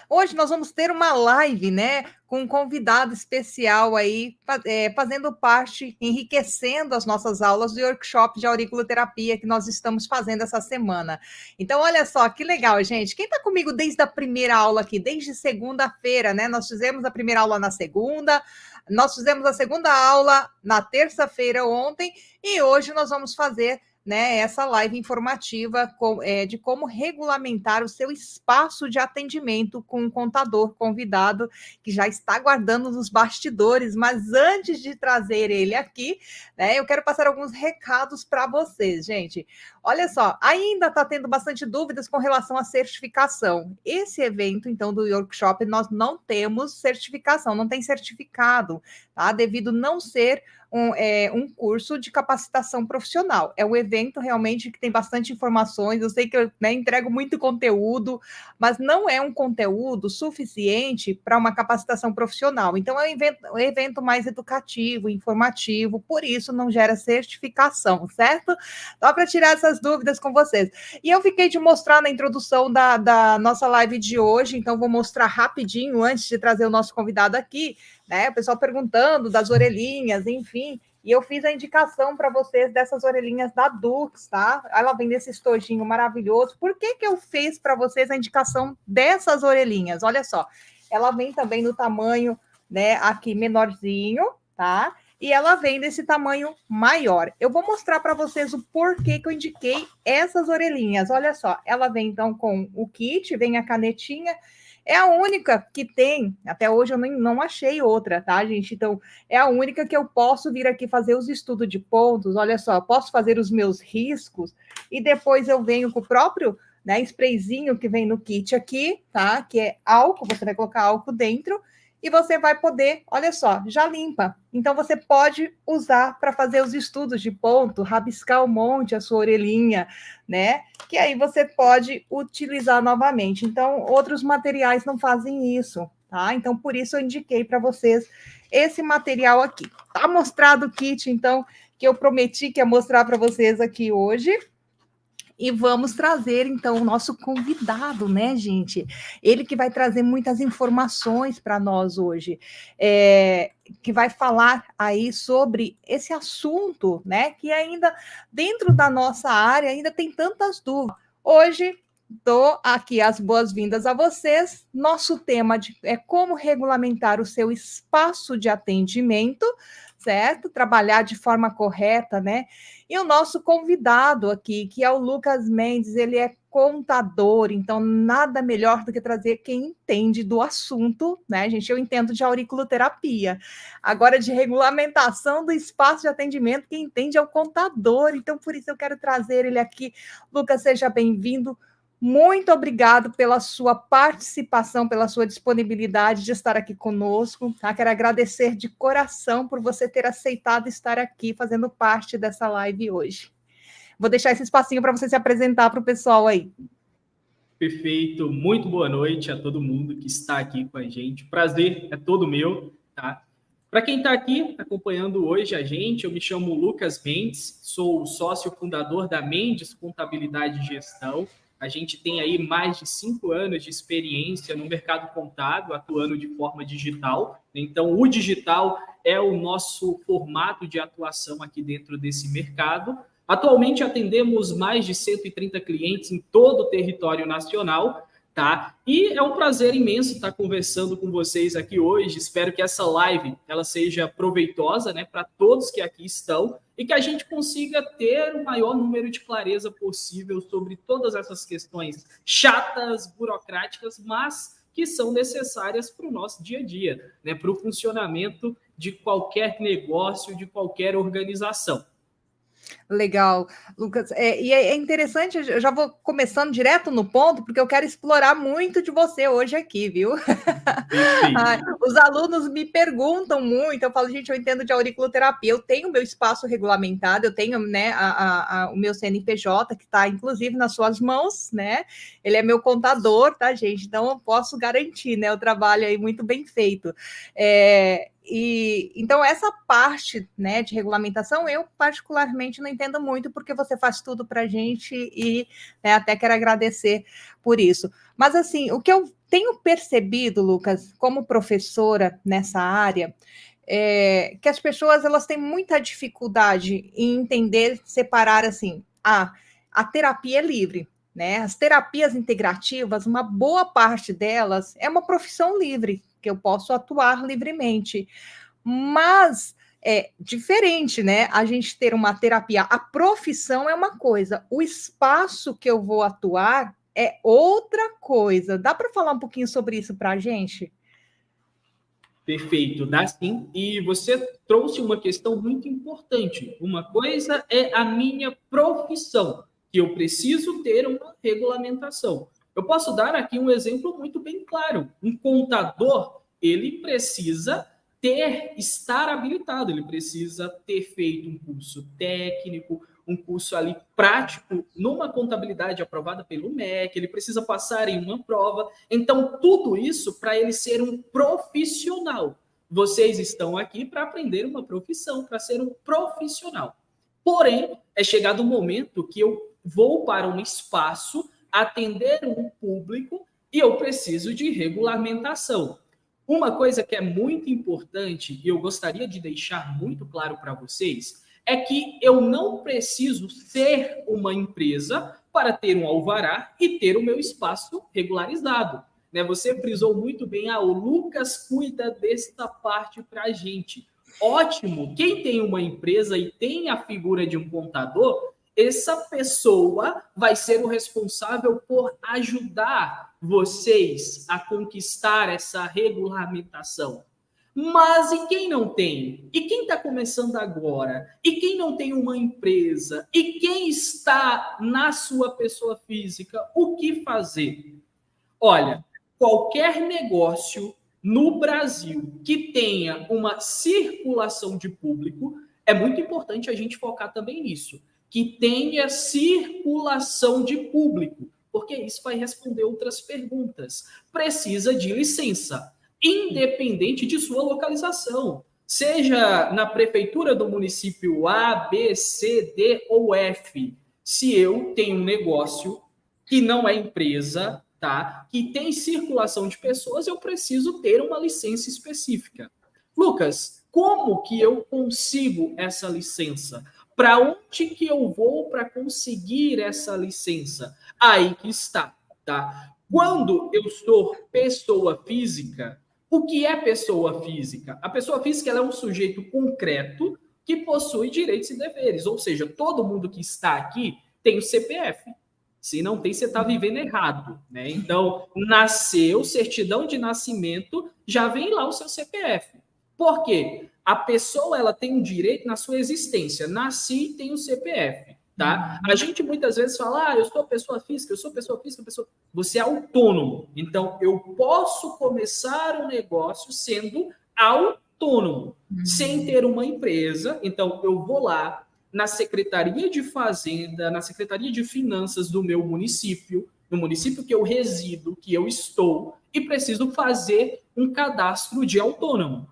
Hoje nós vamos ter uma live, né, com um convidado especial aí, fazendo parte, enriquecendo as nossas aulas do workshop de auriculoterapia que nós estamos fazendo essa semana. Então, olha só, que legal, gente. Quem está comigo desde a primeira aula aqui, desde segunda-feira, né? Nós fizemos a primeira aula na segunda, nós fizemos a segunda aula na terça-feira ontem, e hoje nós vamos fazer, né, essa live informativa de como regulamentar o seu espaço de atendimento com um contador convidado que já está aguardando nos bastidores. Mas antes de trazer ele aqui, né, eu quero passar alguns recados para vocês, gente. Olha só, ainda está tendo bastante dúvidas com relação à certificação. Esse evento, então, do workshop, nós não temos certificação, não tem certificado, tá? Devido não ser um curso de capacitação profissional. É um evento realmente que tem bastante informações. Eu sei que eu, né, entrego muito conteúdo, mas não é um conteúdo suficiente para uma capacitação profissional. Então, é um evento mais educativo, informativo, por isso não gera certificação, certo? Só para tirar essas dúvidas com vocês. E eu fiquei de mostrar na introdução da nossa live de hoje, então vou mostrar rapidinho antes de trazer o nosso convidado aqui, né? O pessoal perguntando das orelhinhas, enfim. E eu fiz a indicação para vocês dessas orelhinhas da Dux, tá? Ela vem nesse estojinho maravilhoso. Por que eu fiz para vocês a indicação dessas orelhinhas? Olha só, ela vem também no tamanho, né, aqui menorzinho, tá? E ela vem desse tamanho maior. Eu vou mostrar para vocês o porquê que eu indiquei essas orelhinhas. Olha só, ela vem então com o kit, vem a canetinha. É a única que tem, até hoje eu não achei outra, tá, gente? Então, é a única que eu posso vir aqui fazer os estudos de pontos. Olha só, posso fazer os meus riscos e depois eu venho com o próprio, né, sprayzinho que vem no kit aqui, tá? Que é álcool, você vai colocar álcool dentro e você vai poder, olha só, já limpa. Então, você pode usar para fazer os estudos de ponto, rabiscar um monte a sua orelhinha, né? Que aí você pode utilizar novamente. Então, outros materiais não fazem isso, tá? Então, por isso eu indiquei para vocês esse material aqui. Tá mostrado o kit, então, que eu prometi que ia mostrar para vocês aqui hoje. E vamos trazer, então, o nosso convidado, né, gente? Ele que vai trazer muitas informações para nós hoje, que vai falar aí sobre esse assunto, né? Que ainda, dentro da nossa área, ainda tem tantas dúvidas. Hoje, dou aqui as boas-vindas a vocês. Nosso tema é como regulamentar o seu espaço de atendimento, certo? Trabalhar de forma correta, né? E o nosso convidado aqui, que é o Lucas Mendes, ele é contador, então nada melhor do que trazer quem entende do assunto, né, gente? Eu entendo de auriculoterapia. Agora, de regulamentação do espaço de atendimento, quem entende é o contador, então por isso eu quero trazer ele aqui. Lucas, seja bem-vindo. Muito obrigado pela sua participação, pela sua disponibilidade de estar aqui conosco. Tá? Quero agradecer de coração por você ter aceitado estar aqui fazendo parte dessa live hoje. Vou deixar esse espacinho para você se apresentar para o pessoal aí. Perfeito. Muito boa noite a todo mundo que está aqui com a gente. Prazer é todo meu, tá? Para quem está aqui acompanhando hoje a gente, eu me chamo Lucas Mendes, sou o sócio fundador da Mendes Contabilidade e Gestão. A gente tem aí mais de 5 anos de experiência no mercado contábil, atuando de forma digital. Então, o digital é o nosso formato de atuação aqui dentro desse mercado. Atualmente atendemos mais de 130 clientes em todo o território nacional, tá? E é um prazer imenso estar conversando com vocês aqui hoje. Espero que essa live ela seja proveitosa, né, para todos que aqui estão e que a gente consiga ter o maior número de clareza possível sobre todas essas questões chatas, burocráticas, mas que são necessárias para o nosso dia a dia, né, para o funcionamento de qualquer negócio, de qualquer organização. Legal, Lucas. E é interessante, eu já vou começando direto no ponto, porque eu quero explorar muito de você hoje aqui, viu? Os alunos me perguntam muito, eu falo, gente, eu entendo de auriculoterapia, eu tenho meu espaço regulamentado, eu tenho, né, o meu CNPJ, que está, inclusive, nas suas mãos, né? Ele é meu contador, tá, gente? Então, eu posso garantir, né, o trabalho aí muito bem feito. Então, essa parte, né, de regulamentação, eu particularmente não entendo muito, porque você faz tudo para a gente e, né, até quero agradecer por isso. Mas, assim, o que eu tenho percebido, Lucas, como professora nessa área, que as pessoas elas têm muita dificuldade em entender, separar assim, a terapia é livre, né? As terapias integrativas, uma boa parte delas é uma profissão livre, que eu posso atuar livremente. Mas é diferente, né? A gente ter uma terapia. A profissão é uma coisa, o espaço que eu vou atuar é outra coisa. Dá para falar um pouquinho sobre isso para a gente? Perfeito, dá sim. E você trouxe uma questão muito importante. Uma coisa é a minha profissão, que eu preciso ter uma regulamentação. Eu posso dar aqui um exemplo muito bem claro. Um contador, ele precisa estar habilitado, ele precisa ter feito um curso técnico, um curso ali prático numa contabilidade aprovada pelo MEC, ele precisa passar em uma prova. Então, tudo isso para ele ser um profissional. Vocês estão aqui para aprender uma profissão, para ser um profissional. Porém, é chegado o momento que eu vou para um espaço atender um público e eu preciso de regulamentação. Uma coisa que é muito importante e eu gostaria de deixar muito claro para vocês é que eu não preciso ser uma empresa para ter um alvará e ter o meu espaço regularizado. Né? Você frisou muito bem, o Lucas cuida desta parte para a gente. Ótimo, quem tem uma empresa e tem a figura de um contador, essa pessoa vai ser o responsável por ajudar vocês a conquistar essa regulamentação. Mas e quem não tem? E quem está começando agora? E quem não tem uma empresa? E quem está na sua pessoa física? O que fazer? Olha, qualquer negócio no Brasil que tenha uma circulação de público, é muito importante a gente focar também nisso, que tenha circulação de público, porque isso vai responder outras perguntas. Precisa de licença, independente de sua localização, seja na prefeitura do município A, B, C, D ou F. Se eu tenho um negócio que não é empresa, tá? Que tem circulação de pessoas, eu preciso ter uma licença específica. Lucas, como que eu consigo essa licença? Para onde que eu vou para conseguir essa licença? Aí que está, tá? Quando eu sou pessoa física, o que é pessoa física? A pessoa física ela é um sujeito concreto que possui direitos e deveres, ou seja, todo mundo que está aqui tem o CPF. Se não tem, você está vivendo errado, né? Então, nasceu, certidão de nascimento, já vem lá o seu CPF. Por quê? A pessoa ela tem um direito na sua existência. Nasci e tenho CPF, tá? A gente muitas vezes fala, eu sou pessoa física, pessoa... Você é autônomo. Então, eu posso começar um negócio sendo autônomo, sem ter uma empresa. Então, eu vou lá, na Secretaria de Fazenda, na Secretaria de Finanças do meu município, no município que eu resido, que eu estou, e preciso fazer um cadastro de autônomo.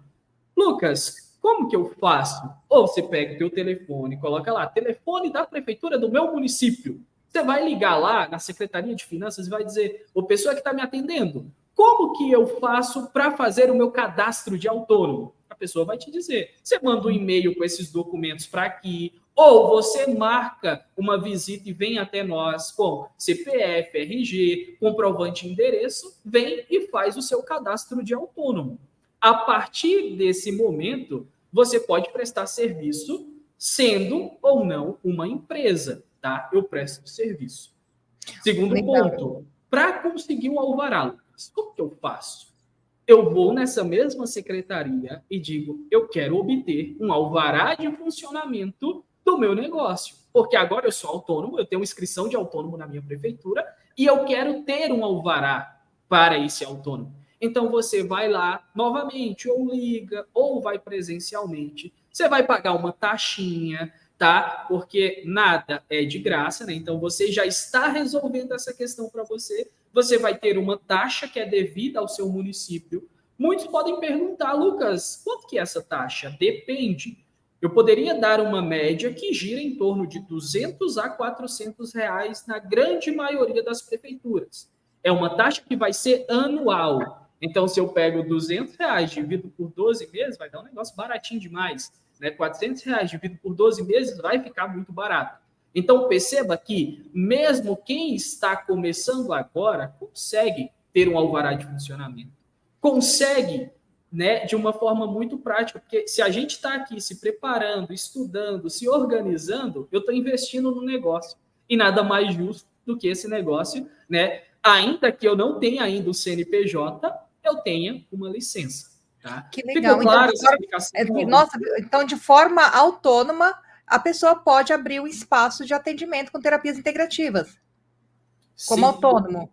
Lucas, como que eu faço? Ou você pega o teu telefone, coloca lá, telefone da prefeitura do meu município. Você vai ligar lá na Secretaria de Finanças e vai dizer, ô pessoa que está me atendendo, como que eu faço para fazer o meu cadastro de autônomo? A pessoa vai te dizer. Você manda um e-mail com esses documentos para aqui, ou você marca uma visita e vem até nós com CPF, RG, comprovante de endereço, vem e faz o seu cadastro de autônomo. A partir desse momento, você pode prestar serviço sendo ou não uma empresa, tá? Eu presto serviço. Segundo ponto, para conseguir o alvará, Lucas, o que eu faço? Eu vou nessa mesma secretaria e digo, eu quero obter um alvará de funcionamento do meu negócio, porque agora eu sou autônomo, eu tenho inscrição de autônomo na minha prefeitura e eu quero ter um alvará para esse autônomo. Então você vai lá novamente, ou liga, ou vai presencialmente. Você vai pagar uma taxinha, tá? Porque nada é de graça, né? Então você já está resolvendo essa questão para você. Você vai ter uma taxa que é devida ao seu município. Muitos podem perguntar, Lucas, quanto que é essa taxa? Depende. Eu poderia dar uma média que gira em torno de R$ 200 a R$ 400 na grande maioria das prefeituras. É uma taxa que vai ser anual. Então, se eu pego R$ 200, divido por 12 meses, vai dar um negócio baratinho demais. Né? R$ 400, divido por 12 meses, vai ficar muito barato. Então, perceba que mesmo quem está começando agora consegue ter um alvará de funcionamento. Consegue, né, de uma forma muito prática, porque se a gente está aqui se preparando, estudando, se organizando, eu estou investindo no negócio. E nada mais justo do que esse negócio, né? Ainda que eu não tenha ainda o CNPJ, eu tenha uma licença. Tá? Que legal. Ficou claro essa explicação? Nossa, então, de forma autônoma, a pessoa pode abrir um espaço de atendimento com terapias integrativas, como autônomo.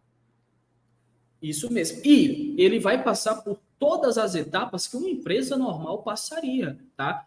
Isso mesmo. E ele vai passar por todas as etapas que uma empresa normal passaria, tá?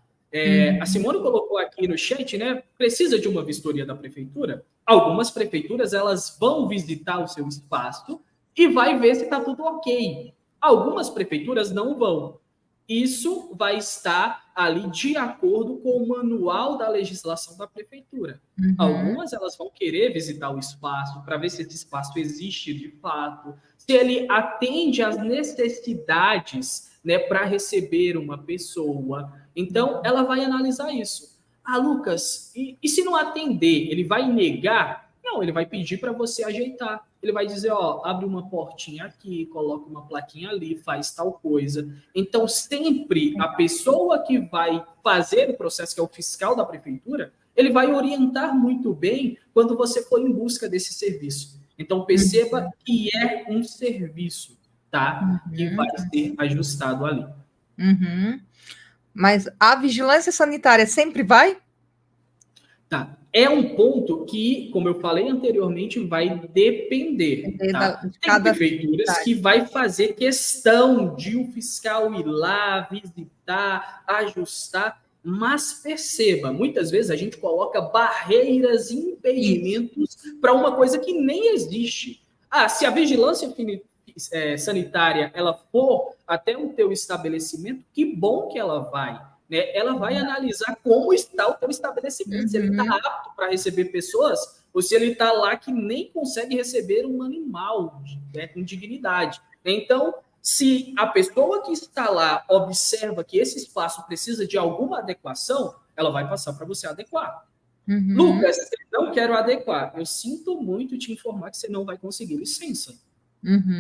A Simone colocou aqui no chat, né? Precisa de uma vistoria da prefeitura? Algumas prefeituras, elas vão visitar o seu espaço e vai ver se está tudo ok. Algumas prefeituras não vão. Isso vai estar ali de acordo com o manual da legislação da prefeitura. Algumas elas vão querer visitar o espaço para ver se esse espaço existe de fato, se ele atende às necessidades, né, para receber uma pessoa. Então, ela vai analisar isso. Ah, Lucas, e se não atender, ele vai negar? Não, ele vai pedir para você ajeitar. Ele vai dizer, ó, abre uma portinha aqui, coloca uma plaquinha ali, faz tal coisa. Então, sempre a pessoa que vai fazer o processo, que é o fiscal da prefeitura, ele vai orientar muito bem quando você for em busca desse serviço. Então, perceba que é um serviço, tá? Que vai ser ajustado ali. Mas a vigilância sanitária sempre vai? Tá. É um ponto que, como eu falei anteriormente, vai depender. Tá? Tem prefeituras que vai fazer questão de o fiscal ir lá, visitar, ajustar, mas perceba, muitas vezes a gente coloca barreiras e impedimentos para uma coisa que nem existe. Ah, se a vigilância sanitária ela for até o teu estabelecimento, que bom que ela vai. Né? Ela vai analisar como está o teu estabelecimento, se ele está apto para receber pessoas ou se ele está lá que nem consegue receber um animal, né, com dignidade. Então, se a pessoa que está lá observa que esse espaço precisa de alguma adequação, ela vai passar para você adequar. Lucas, eu não quero adequar. Eu sinto muito te informar que você não vai conseguir licença.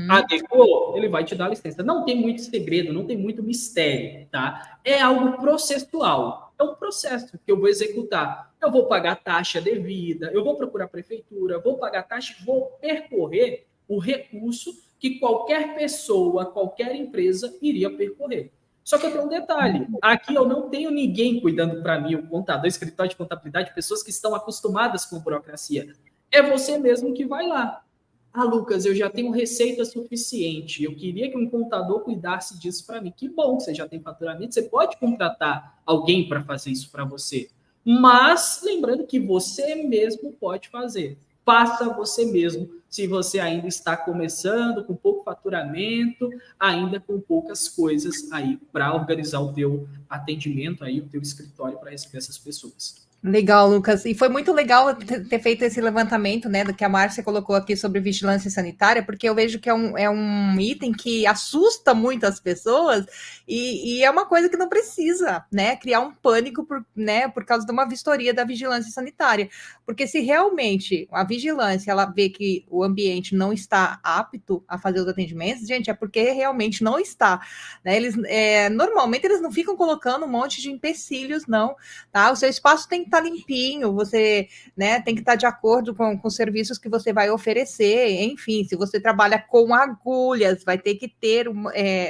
Adequou, ele vai te dar licença. Não tem muito segredo, não tem muito mistério, tá? É algo processual. É um processo que eu vou executar. Eu vou pagar taxa devida, eu vou procurar a prefeitura, vou pagar taxa, vou percorrer o recurso que qualquer pessoa, qualquer empresa iria percorrer. Só que eu tenho um detalhe. Aqui eu não tenho ninguém cuidando para mim, o contador, escritório de contabilidade, pessoas que estão acostumadas com burocracia. É você mesmo que vai lá. Ah, Lucas, eu já tenho receita suficiente. Eu queria que um contador cuidasse disso para mim. Que bom que você já tem faturamento. Você pode contratar alguém para fazer isso para você. Mas lembrando que você mesmo pode fazer. Faça você mesmo. Se você ainda está começando com pouco faturamento, ainda com poucas coisas aí para organizar o teu atendimento aí, o teu escritório para receber essas pessoas. Legal, Lucas. E foi muito legal ter feito esse levantamento, né, do que a Márcia colocou aqui sobre vigilância sanitária, porque eu vejo que é um item que assusta muito as pessoas e é uma coisa que não precisa, né, criar um pânico por causa de uma vistoria da vigilância sanitária. Porque se realmente a vigilância ela vê que o ambiente não está apto a fazer os atendimentos, gente, é porque realmente não está. Né? Normalmente eles não ficam colocando um monte de empecilhos, não. Tá? O seu espaço tem que estar limpinho, você, né, tem que estar de acordo com os serviços que você vai oferecer, enfim, se você trabalha com agulhas, vai ter que ter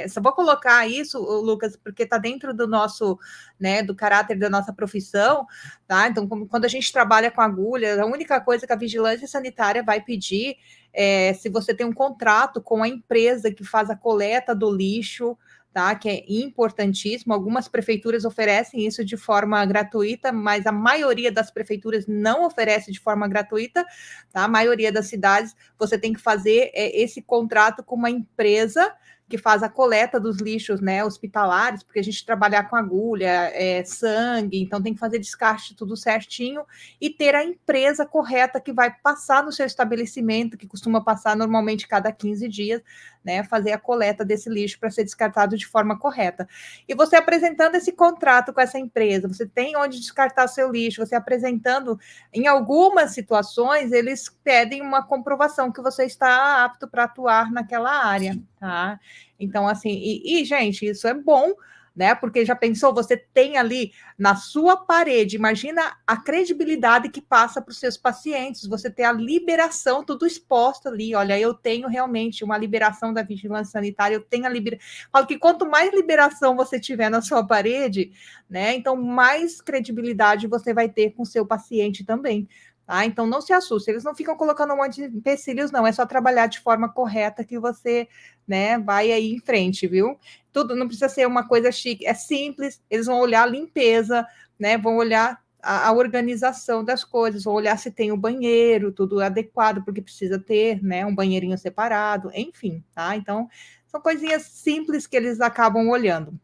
só vou colocar isso, Lucas, porque está dentro do nosso, né, do caráter da nossa profissão, tá? Então, quando a gente trabalha com agulhas, a única coisa que a vigilância sanitária vai pedir é se você tem um contrato com a empresa que faz a coleta do lixo, tá? Que é importantíssimo. Algumas prefeituras oferecem isso de forma gratuita, mas a maioria das prefeituras não oferece de forma gratuita, tá? A maioria das cidades você tem que fazer esse contrato com uma empresa, que faz a coleta dos lixos, né, hospitalares, porque a gente trabalha com agulha, sangue, então tem que fazer descarte tudo certinho e ter a empresa correta que vai passar no seu estabelecimento, que costuma passar normalmente cada 15 dias, né, fazer a coleta desse lixo para ser descartado de forma correta. E você apresentando esse contrato com essa empresa, você tem onde descartar seu lixo, você apresentando, em algumas situações, eles pedem uma comprovação que você está apto para atuar naquela área, tá? Então, assim, gente, isso é bom, né? Porque já pensou, você tem ali na sua parede, imagina a credibilidade que passa para os seus pacientes, você ter a liberação, tudo exposto ali, olha, eu tenho realmente uma liberação da vigilância sanitária, eu tenho a liberação, falo que quanto mais liberação você tiver na sua parede, né, então mais credibilidade você vai ter com o seu paciente também. Tá? Então não se assuste, eles não ficam colocando um monte de empecilhos, não, é só trabalhar de forma correta que você, né, vai aí em frente, viu? Tudo não precisa ser uma coisa chique, é simples, eles vão olhar a limpeza, né? Vão olhar a organização das coisas, vão olhar se tem o banheiro, tudo adequado, porque precisa ter, né? Um banheirinho separado, enfim, tá? Então, são coisinhas simples que eles acabam olhando.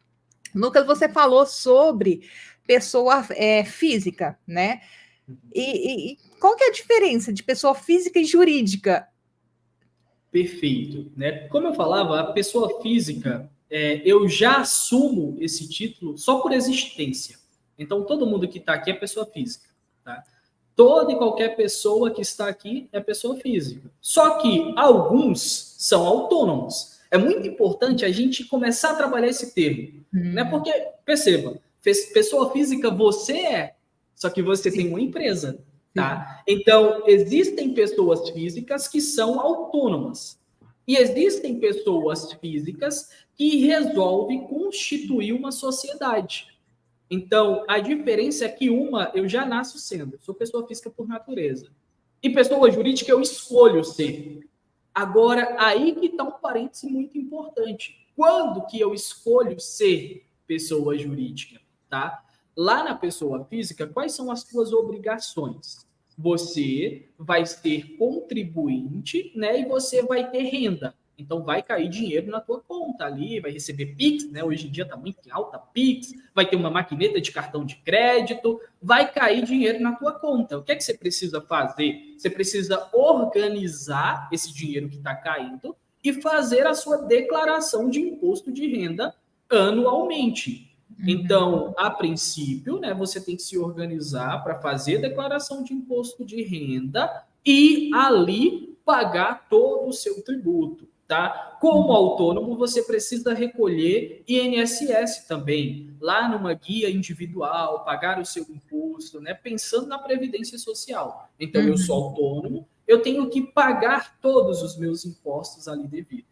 Lucas, você falou sobre pessoa física, né? E qual que é a diferença de pessoa física e jurídica? Perfeito, né? Como eu falava, a pessoa física, eu já assumo esse título só por existência. Então, todo mundo que está aqui é pessoa física, tá? Toda e qualquer pessoa que está aqui é pessoa física. Só que alguns são autônomos. É muito importante a gente começar a trabalhar esse termo, né? Porque, perceba, pessoa física você é, só que você tem uma empresa. Tá? Então, existem pessoas físicas que são autônomas e existem pessoas físicas que resolvem constituir uma sociedade. Então, a diferença é que uma eu já nasço sendo, eu sou pessoa física por natureza. E pessoa jurídica eu escolho ser. Agora, aí que está um parêntese muito importante. Quando que eu escolho ser pessoa jurídica? Tá? Lá na pessoa física, quais são as suas obrigações? Você vai ser contribuinte, né? E você vai ter renda. Então vai cair dinheiro na tua conta ali, vai receber Pix, né? Hoje em dia está muito alta Pix, vai ter uma maquineta de cartão de crédito, vai cair dinheiro na tua conta. O que é que você precisa fazer? Você precisa organizar esse dinheiro que está caindo e fazer a sua declaração de imposto de renda anualmente. Então, a princípio, né, você tem que se organizar para fazer a declaração de imposto de renda e ali pagar todo o seu tributo, tá? Como autônomo, você precisa recolher INSS também, lá numa guia individual, pagar o seu imposto, né, pensando na previdência social. Então, eu sou autônomo, eu tenho que pagar todos os meus impostos ali devido.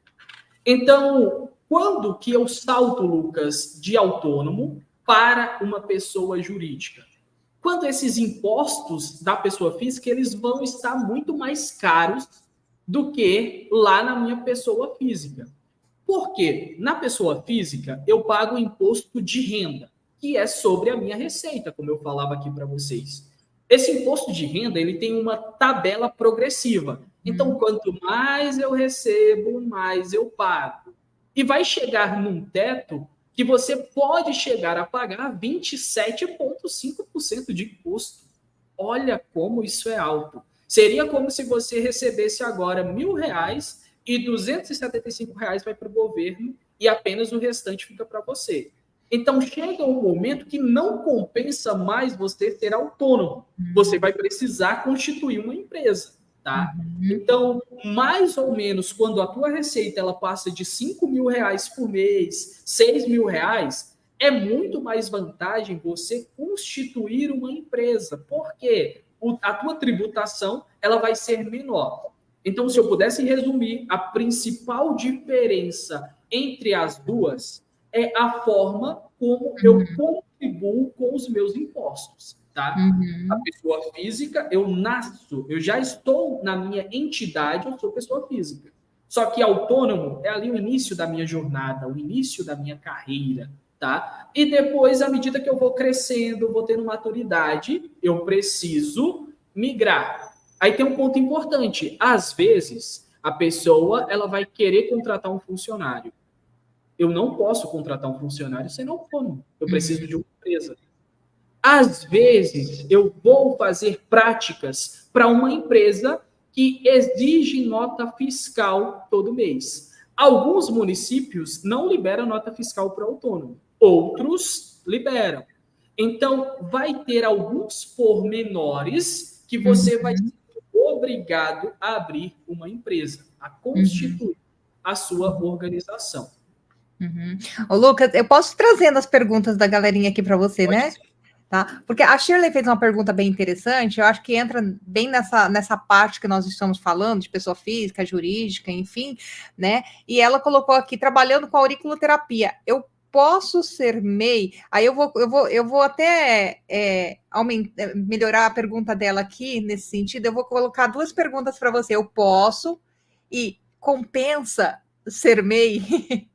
Então, quando que eu salto, Lucas, de autônomo para uma pessoa jurídica? Quando esses impostos da pessoa física, eles vão estar muito mais caros do que lá na minha pessoa física. Por quê? Na pessoa física, eu pago imposto de renda, que é sobre a minha receita, como eu falava aqui para vocês. Esse imposto de renda, ele tem uma tabela progressiva. Então, quanto mais eu recebo, mais eu pago. E vai chegar num teto que você pode chegar a pagar 27,5% de imposto. Olha como isso é alto. Seria como se você recebesse agora R$1.000 e R$275 vai para o governo e apenas o restante fica para você. Então, chega um momento que não compensa mais você ser autônomo. Você vai precisar constituir uma empresa, tá? Então, mais ou menos, quando a tua receita ela passa de R$5.000 por mês, R$6.000, é muito mais vantagem você constituir uma empresa. Por quê? A tua tributação ela vai ser menor. Então, se eu pudesse resumir, a principal diferença entre as duas é a forma como eu contribuo com os meus impostos, tá? A pessoa física, eu nasço, eu já estou na minha entidade, eu sou pessoa física. Só que autônomo é ali o início da minha jornada, o início da minha carreira, tá? E depois, à medida que eu vou crescendo, vou tendo maturidade, eu preciso migrar. Aí tem um ponto importante. Às vezes, a pessoa ela vai querer contratar um funcionário. Eu não posso contratar um funcionário sendo autônomo. Eu preciso de uma empresa. Às vezes, eu vou fazer práticas para uma empresa que exige nota fiscal todo mês. Alguns municípios não liberam nota fiscal para autônomo, outros liberam. Então, vai ter alguns pormenores que você vai ser obrigado a abrir uma empresa, a constituir a sua organização. Ô, Lucas, eu posso ir trazendo as perguntas da galerinha aqui para você, Pode né? ser. Tá? Porque a Shirley fez uma pergunta bem interessante, eu acho que entra bem nessa parte que nós estamos falando, de pessoa física, jurídica, enfim, né? E ela colocou aqui, trabalhando com auriculoterapia, eu posso ser MEI? Aí eu vou até melhorar a pergunta dela aqui, nesse sentido, eu vou colocar duas perguntas para você, eu posso e compensa ser MEI?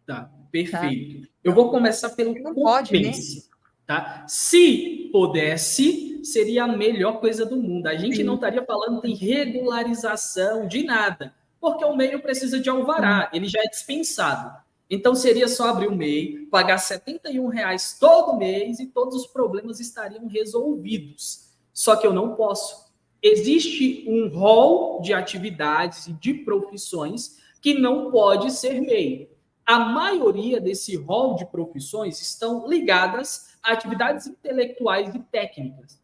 Tá, perfeito. Eu vou começar pelo Não pode, né? compense. Tá? Se pudesse, seria a melhor coisa do mundo. A gente não estaria falando de regularização, de nada, porque o MEI precisa de alvará, ele já é dispensado. Então, seria só abrir o MEI, pagar R$ 71 todo mês e todos os problemas estariam resolvidos. Só que eu não posso. Existe um rol de atividades e de profissões que não pode ser MEI. A maioria desse rol de profissões estão ligadas a atividades intelectuais e técnicas.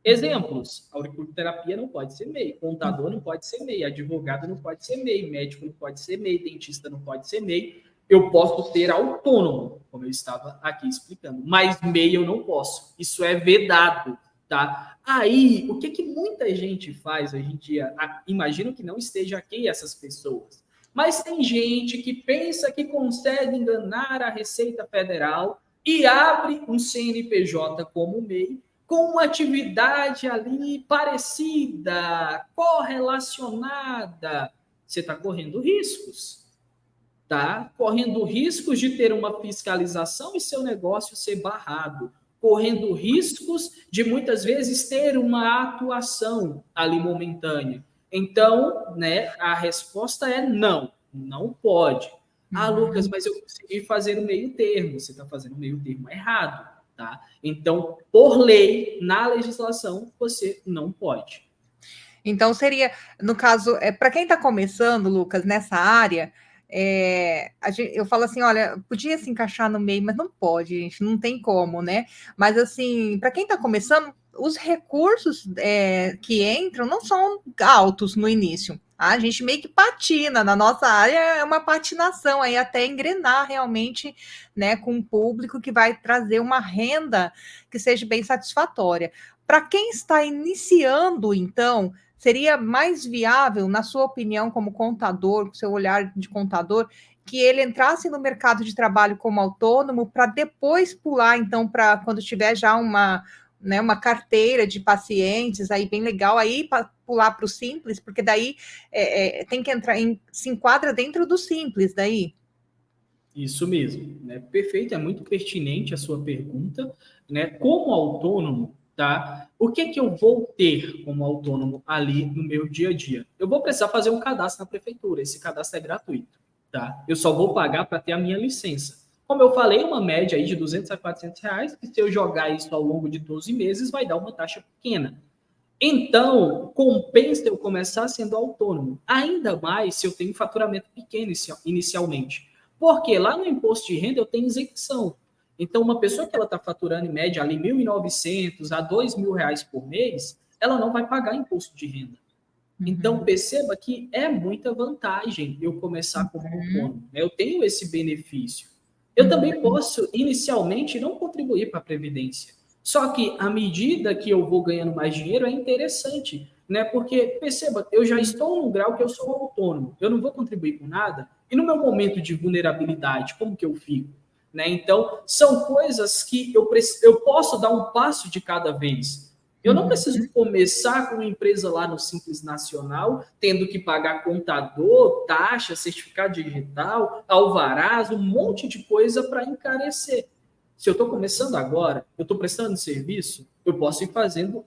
Exemplos: auriculoterapia não pode ser MEI, contador não pode ser MEI, advogado não pode ser MEI, médico não pode ser MEI, dentista não pode ser MEI. Eu posso ser autônomo, como eu estava aqui explicando, mas MEI eu não posso. Isso é vedado, tá? Aí, o que muita gente faz hoje em dia? Imagino que não esteja aqui essas pessoas. Mas tem gente que pensa que consegue enganar a Receita Federal e abre um CNPJ como MEI com uma atividade ali parecida, correlacionada. Você está correndo riscos. Tá? Correndo riscos de ter uma fiscalização e seu negócio ser barrado. Correndo riscos de muitas vezes ter uma atuação ali momentânea. Então, né, a resposta é não, não pode. Ah, Lucas, mas eu consegui fazer o meio termo. Você está fazendo o meio termo errado, tá? Então, por lei, na legislação, você não pode. Então, seria, no caso, para quem está começando, Lucas, nessa área, eu falo assim, olha, podia se encaixar no meio, mas não pode, gente, não tem como, né? Mas, assim, para quem está começando, os recursos que entram não são altos no início. A gente meio que patina, na nossa área é uma patinação aí até engrenar realmente, né, com um público que vai trazer uma renda que seja bem satisfatória. Para quem está iniciando, então, seria mais viável, na sua opinião, como contador, com seu olhar de contador, que ele entrasse no mercado de trabalho como autônomo para depois pular, então, para quando tiver já uma carteira de pacientes aí bem legal, aí para pular para o simples, porque daí tem que entrar se enquadra dentro do simples daí. Isso mesmo, né? Perfeito, é muito pertinente a sua pergunta, né? Como autônomo, tá? O que eu vou ter como autônomo ali no meu dia a dia? Eu vou precisar fazer um cadastro na prefeitura, esse cadastro é gratuito, tá? Eu só vou pagar para ter a minha licença. Como eu falei, uma média aí de R$ 200 a R$ 400, e se eu jogar isso ao longo de 12 meses, vai dar uma taxa pequena. Então, compensa eu começar sendo autônomo, ainda mais se eu tenho faturamento pequeno inicialmente. Porque lá no imposto de renda eu tenho isenção. Então, uma pessoa que ela está faturando em média ali R$ 1.900 a R$ 2.000 por mês, ela não vai pagar imposto de renda. Então, perceba que é muita vantagem eu começar como autônomo. Eu tenho esse benefício. Eu também posso, inicialmente, não contribuir para a Previdência. Só que, à medida que eu vou ganhando mais dinheiro, é interessante, né? Porque, perceba, eu já estou num grau que eu sou autônomo. Eu não vou contribuir com nada. E no meu momento de vulnerabilidade, como que eu fico? Né? Então, são coisas que eu posso dar um passo de cada vez. Eu não preciso começar com uma empresa lá no Simples Nacional, tendo que pagar contador, taxa, certificado digital, alvarás, um monte de coisa para encarecer. Se eu estou começando agora, eu estou prestando serviço, eu posso ir fazendo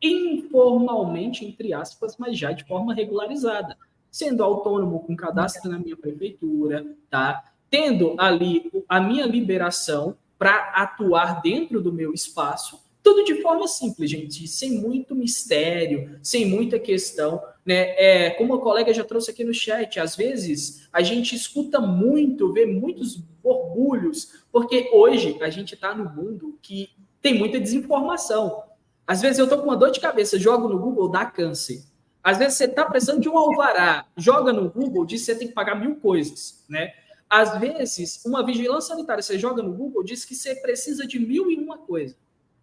informalmente, entre aspas, mas já de forma regularizada. Sendo autônomo com cadastro na minha prefeitura, tá? tendo ali a minha liberação para atuar dentro do meu espaço, tudo de forma simples, gente, sem muito mistério, sem muita questão, né? Como a colega já trouxe aqui no chat, às vezes a gente escuta muito, vê muitos borbulhos, porque hoje a gente está no mundo que tem muita desinformação. Às vezes eu estou com uma dor de cabeça, jogo no Google, dá câncer. Às vezes você está precisando de um alvará, joga no Google, diz que você tem que pagar 1000 coisas, né? Às vezes, uma vigilância sanitária, você joga no Google, diz que você precisa de 1001 coisa.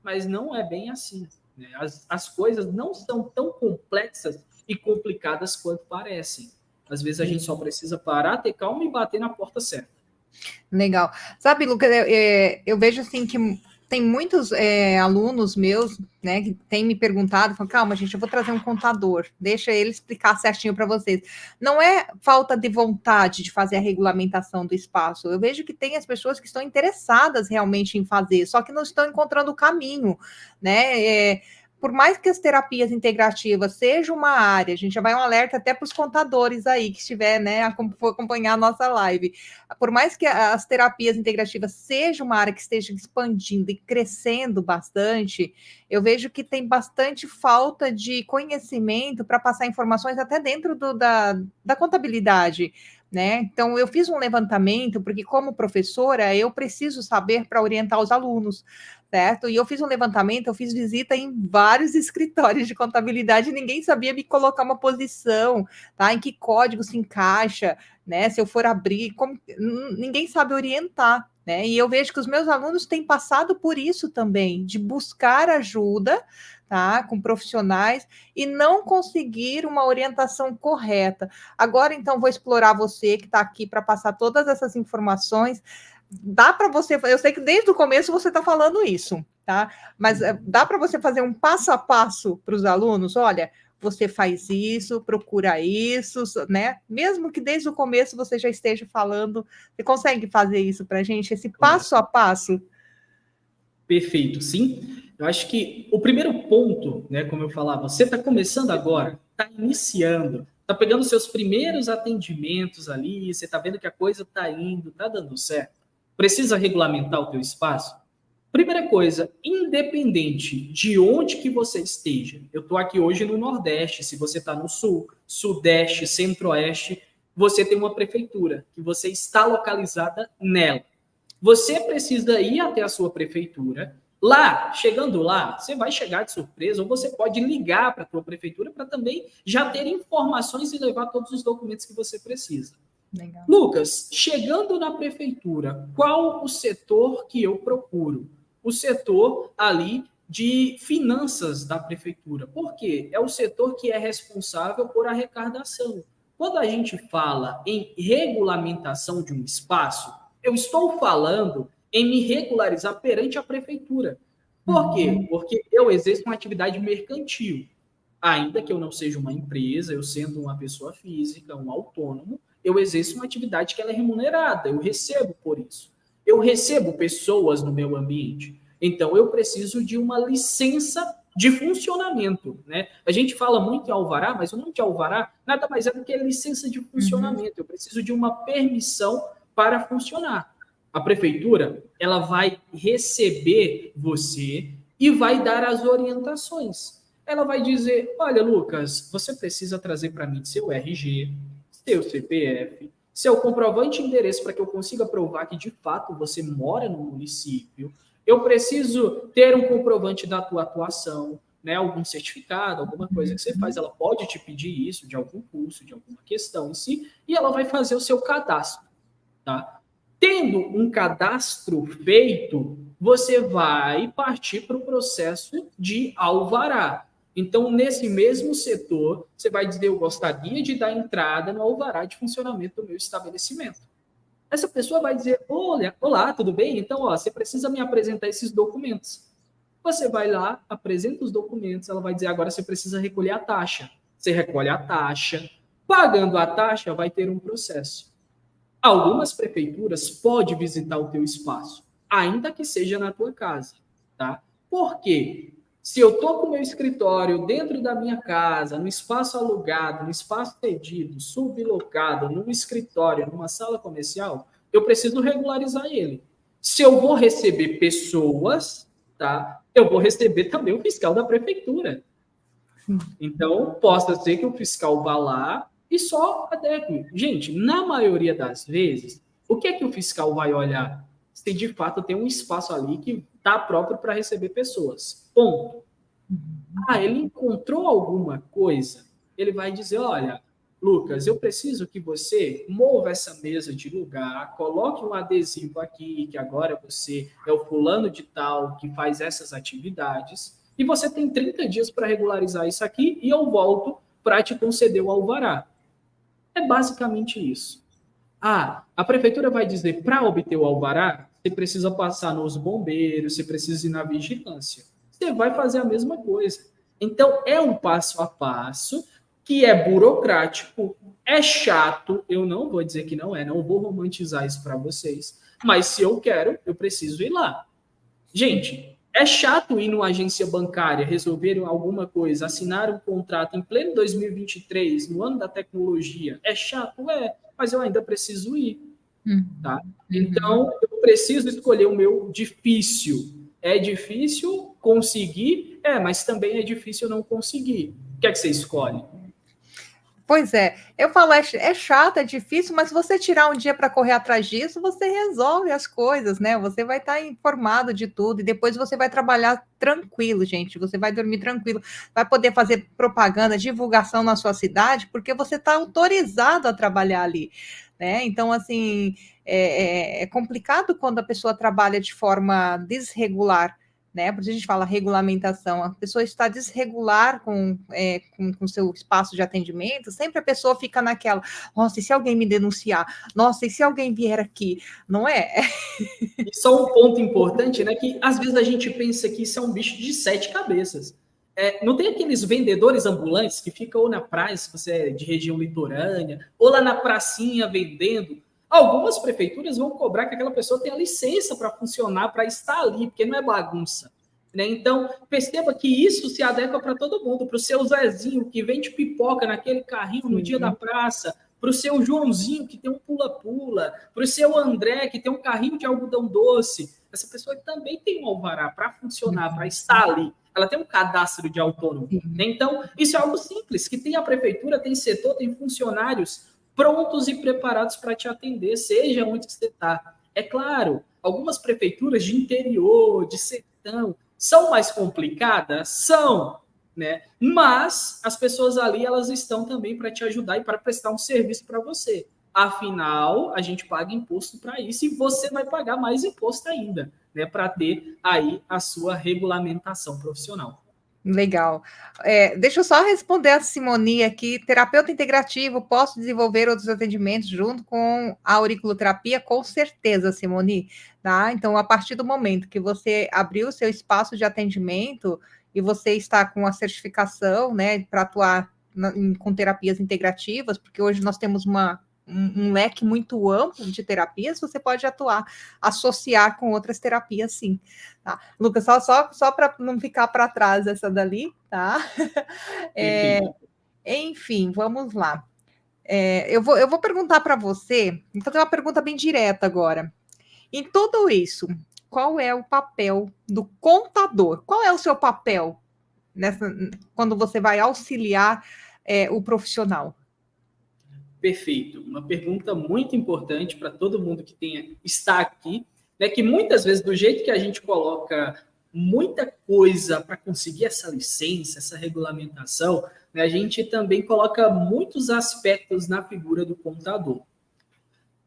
Mas não é bem assim, né? As coisas não são tão complexas e complicadas quanto parecem. Às vezes a gente só precisa parar, ter calma e bater na porta certa. Legal. Sabe, Lucas, eu vejo assim que tem muitos alunos meus, né, que têm me perguntado, falam, calma, gente, eu vou trazer um contador, deixa ele explicar certinho para vocês. Não é falta de vontade de fazer a regulamentação do espaço. Eu vejo que tem as pessoas que estão interessadas realmente em fazer, só que não estão encontrando o caminho, né? Por mais que as terapias integrativas sejam uma área, a gente já vai um alerta até para os contadores aí que estiver, né, for acompanhar a nossa live. Por mais que as terapias integrativas sejam uma área que esteja expandindo e crescendo bastante, eu vejo que tem bastante falta de conhecimento para passar informações até dentro da contabilidade. Né? Então, eu fiz um levantamento, porque, como professora, eu preciso saber para orientar os alunos, certo? E eu fiz um levantamento, eu fiz visita em vários escritórios de contabilidade, e ninguém sabia me colocar uma posição, tá? Em que código se encaixa, né? Se eu for abrir, ninguém sabe orientar, né? E eu vejo que os meus alunos têm passado por isso também, de buscar ajuda, tá? Com profissionais e não conseguir uma orientação correta. Agora, então, vou explorar você que está aqui para passar todas essas informações. Dá para você, eu sei que desde o começo você está falando isso, tá? Mas dá para você fazer um passo a passo para os alunos? Olha, você faz isso, procura isso, né? Mesmo que desde o começo você já esteja falando, você consegue fazer isso para a gente, esse passo a passo? Perfeito, sim. Eu acho que o primeiro ponto, né, como eu falava, você está começando agora, está iniciando, está pegando seus primeiros atendimentos ali, você está vendo que a coisa está indo, está dando certo. Precisa regulamentar o teu espaço? Primeira coisa, independente de onde que você esteja, eu estou aqui hoje no Nordeste, se você está no Sul, Sudeste, Centro-Oeste, você tem uma prefeitura, que você está localizada nela. Você precisa ir até a sua prefeitura. Lá, chegando lá, você vai chegar de surpresa, ou você pode ligar para a sua prefeitura para também já ter informações e levar todos os documentos que você precisa. Legal. Lucas, chegando na prefeitura, qual o setor que eu procuro? O setor ali de finanças da prefeitura. Por quê? É o setor que é responsável por arrecadação. Quando a gente fala em regulamentação de um espaço, eu estou falando em me regularizar perante a prefeitura. Por quê? Porque eu exerço uma atividade mercantil. Ainda que eu não seja uma empresa, eu sendo uma pessoa física, um autônomo, eu exerço uma atividade que ela é remunerada, eu recebo por isso. Eu recebo pessoas no meu ambiente. Então, eu preciso de uma licença de funcionamento, né? A gente fala muito em alvará, mas o nome de alvará nada mais é do que licença de funcionamento. Eu preciso de uma permissão para funcionar. A prefeitura, ela vai receber você e vai dar as orientações. Ela vai dizer, olha, Lucas, você precisa trazer para mim seu RG, seu CPF, seu comprovante de endereço para que eu consiga provar que, de fato, você mora no município. Eu preciso ter um comprovante da tua atuação, né, algum certificado, alguma coisa que você faz. Ela pode te pedir isso de algum curso, de alguma questão em si, e ela vai fazer o seu cadastro, tá? Tendo um cadastro feito, você vai partir para o processo de alvará. Então, nesse mesmo setor, você vai dizer, eu gostaria de dar entrada no alvará de funcionamento do meu estabelecimento. Essa pessoa vai dizer, olá, tudo bem? Então, você precisa me apresentar esses documentos. Você vai lá, apresenta os documentos, ela vai dizer, agora você precisa recolher a taxa. Você recolhe a taxa. Pagando a taxa, vai ter um processo. Algumas prefeituras podem visitar o teu espaço, ainda que seja na tua casa, tá? Por quê? Se eu estou com o meu escritório dentro da minha casa, no espaço alugado, no espaço cedido, sublocado, num escritório, numa sala comercial, eu preciso regularizar ele. Se eu vou receber pessoas, tá? Eu vou receber também o fiscal da prefeitura. Então, possa ser que o fiscal vá lá e só adeque. Gente, na maioria das vezes, o que é que o fiscal vai olhar? Se de fato tem um espaço ali que está próprio para receber pessoas. Ponto. Ele encontrou alguma coisa, ele vai dizer, olha, Lucas, eu preciso que você mova essa mesa de lugar, coloque um adesivo aqui, que agora você é o fulano de tal que faz essas atividades, e você tem 30 dias para regularizar isso aqui, e eu volto para te conceder o alvará. É basicamente isso. A prefeitura vai dizer, para obter o alvará, você precisa passar nos bombeiros, você precisa ir na vigilância. Você vai fazer a mesma coisa. Então, é um passo a passo que é burocrático, é chato, eu não vou dizer que não é, não vou romantizar isso para vocês, mas se eu quero, eu preciso ir lá. Gente, é chato ir numa agência bancária, resolver alguma coisa, assinar um contrato em pleno 2023, no ano da tecnologia. É chato? É, mas eu ainda preciso ir. Tá? Então, eu preciso escolher o meu difícil. É difícil conseguir? Mas também é difícil não conseguir. O que é que você escolhe? Pois é, eu falo, é chato, é difícil, mas se você tirar um dia para correr atrás disso, você resolve as coisas, né? Você vai estar informado de tudo e depois você vai trabalhar tranquilo, gente. Você vai dormir tranquilo, vai poder fazer propaganda, divulgação na sua cidade, porque você está autorizado a trabalhar ali, né? Então, assim, é complicado quando a pessoa trabalha de forma desregular, né? Por isso a gente fala regulamentação. A pessoa está desregular com seu espaço de atendimento, sempre a pessoa fica naquela, nossa, e se alguém me denunciar? Nossa, e se alguém vier aqui? Não é? E só um ponto importante, né? Que às vezes a gente pensa que isso é um bicho de 7 cabeças. Não tem aqueles vendedores ambulantes que ficam ou na praia, se você é de região litorânea, ou lá na pracinha vendendo. Algumas prefeituras vão cobrar que aquela pessoa tenha licença para funcionar, para estar ali, porque não é bagunça. Né? Então, perceba que isso se adequa para todo mundo, para o seu Zezinho, que vende pipoca naquele carrinho no dia da praça, para o seu Joãozinho, que tem um pula-pula, para o seu André, que tem um carrinho de algodão doce. Essa pessoa também tem um alvará para funcionar, para estar ali. Ela tem um cadastro de autônomo. Né? Então, isso é algo simples, que tem a prefeitura, tem setor, tem funcionários prontos e preparados para te atender, seja onde você está. É claro, algumas prefeituras de interior, de sertão, são mais complicadas? São, né? Mas as pessoas ali, elas estão também para te ajudar e para prestar um serviço para você. Afinal, a gente paga imposto para isso e você vai pagar mais imposto ainda, né? Para ter aí a sua regulamentação profissional. Legal. Deixa eu só responder a Simone aqui. Terapeuta integrativo, posso desenvolver outros atendimentos junto com a auriculoterapia? Com certeza, Simone. Tá? Então, a partir do momento que você abriu o seu espaço de atendimento e você está com a certificação, né, para atuar com terapias integrativas, porque hoje nós temos um leque muito amplo de terapias, você pode associar com outras terapias, sim. Tá? Lucas, só para não ficar para trás essa dali, tá? Enfim, vamos lá. Eu vou perguntar para você, então tem uma pergunta bem direta agora. Em tudo isso, qual é o papel do contador? Qual é o seu papel quando você vai auxiliar o profissional? Perfeito. Uma pergunta muito importante para todo mundo que está aqui, né? Que muitas vezes, do jeito que a gente coloca muita coisa para conseguir essa licença, essa regulamentação, né, a gente também coloca muitos aspectos na figura do contador.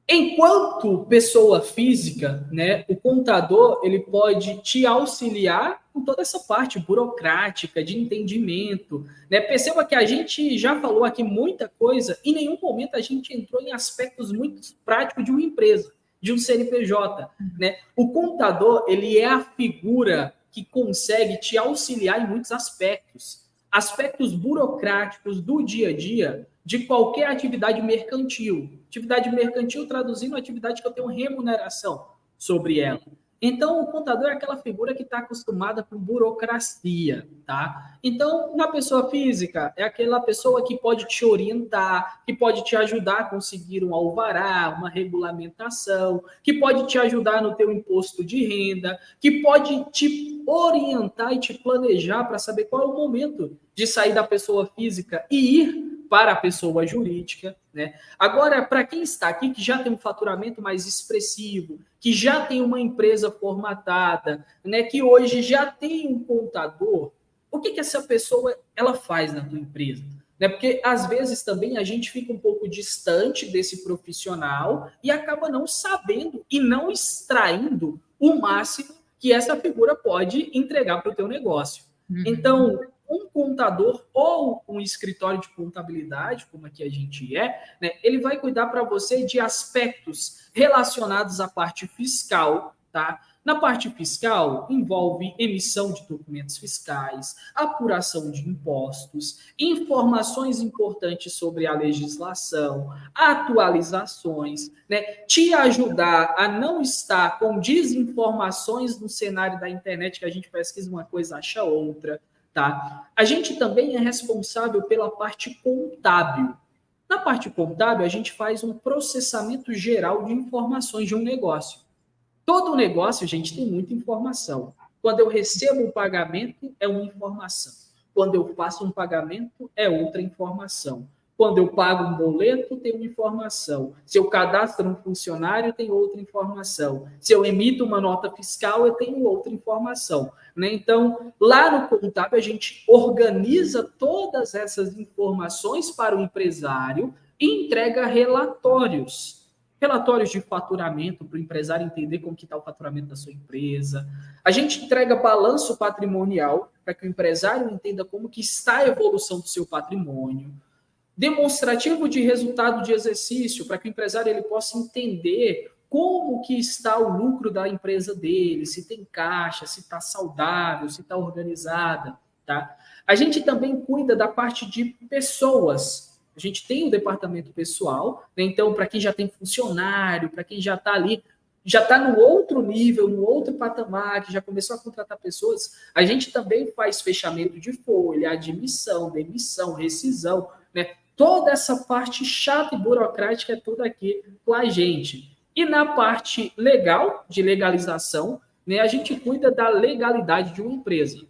Enquanto pessoa física, né, o contador ele pode te auxiliar com toda essa parte burocrática de entendimento. Né? Perceba que a gente já falou aqui muita coisa, em nenhum momento a gente entrou em aspectos muito práticos de uma empresa, de um CNPJ. Né? O contador ele é a figura que consegue te auxiliar em muitos aspectos. Aspectos burocráticos do dia a dia de qualquer atividade mercantil. Atividade mercantil, traduzindo, atividade que eu tenho remuneração sobre ela. Então, o contador é aquela figura que está acostumada com burocracia, tá? Então, na pessoa física, é aquela pessoa que pode te orientar, que pode te ajudar a conseguir um alvará, uma regulamentação, que pode te ajudar no teu imposto de renda, que pode te orientar e te planejar para saber qual é o momento de sair da pessoa física e ir para a pessoa jurídica, né? Agora, para quem está aqui, que já tem um faturamento mais expressivo, que já tem uma empresa formatada, né, que hoje já tem um contador, o que essa pessoa ela faz na tua empresa? Né? Porque às vezes também a gente fica um pouco distante desse profissional e acaba não sabendo e não extraindo o máximo que essa figura pode entregar para o teu negócio. Então, um contador ou um escritório de contabilidade, como aqui a gente né, ele vai cuidar para você de aspectos relacionados à parte fiscal, tá? Na parte fiscal, envolve emissão de documentos fiscais, apuração de impostos, informações importantes sobre a legislação, atualizações, né? Te ajudar a não estar com desinformações no cenário da internet, que a gente pesquisa uma coisa, acha outra, tá? A gente também é responsável pela parte contábil. Na parte contábil, a gente faz um processamento geral de informações de um negócio. Todo negócio, gente, tem muita informação. Quando eu recebo um pagamento, é uma informação. Quando eu faço um pagamento, é outra informação. Quando eu pago um boleto, tem uma informação. Se eu cadastro um funcionário, tem outra informação. Se eu emito uma nota fiscal, eu tenho outra informação. Né? Então, lá no contábil, a gente organiza todas essas informações para o empresário e entrega relatórios. Relatórios de faturamento para o empresário entender como que está o faturamento da sua empresa. A gente entrega balanço patrimonial para que o empresário entenda como que está a evolução do seu patrimônio. Demonstrativo de resultado de exercício para que o empresário ele possa entender como que está o lucro da empresa dele, se tem caixa, se está saudável, se está organizada. Tá? A gente também cuida da parte de pessoas. A gente tem o departamento pessoal, né? Então, para quem já tem funcionário, para quem já está ali, já está no outro nível, no outro patamar, que já começou a contratar pessoas, a gente também faz fechamento de folha, admissão, demissão, rescisão, né? Toda essa parte chata e burocrática é tudo aqui com a gente. E na parte legal, de legalização, né, a gente cuida da legalidade de uma empresa.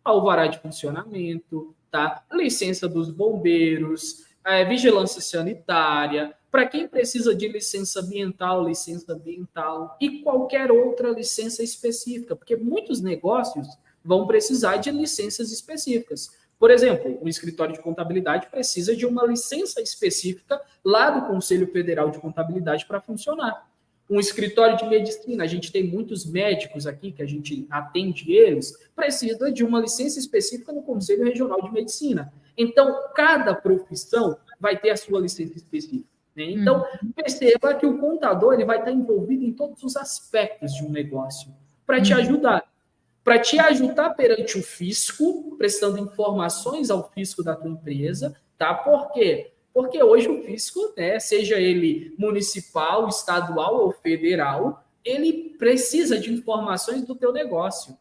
Alvará de funcionamento, tá? Licença dos bombeiros, vigilância sanitária, para quem precisa de licença ambiental e qualquer outra licença específica, porque muitos negócios vão precisar de licenças específicas. Por exemplo, um escritório de contabilidade precisa de uma licença específica lá do Conselho Federal de Contabilidade para funcionar. Um escritório de medicina, a gente tem muitos médicos aqui que a gente atende eles, precisa de uma licença específica no Conselho Regional de Medicina. Então, cada profissão vai ter a sua licença específica. Né? Então, perceba que o contador ele vai estar envolvido em todos os aspectos de um negócio para te ajudar. Para te ajudar perante o fisco, prestando informações ao fisco da tua empresa, tá? Por quê? Porque hoje o fisco, né, seja ele municipal, estadual ou federal, ele precisa de informações do teu negócio.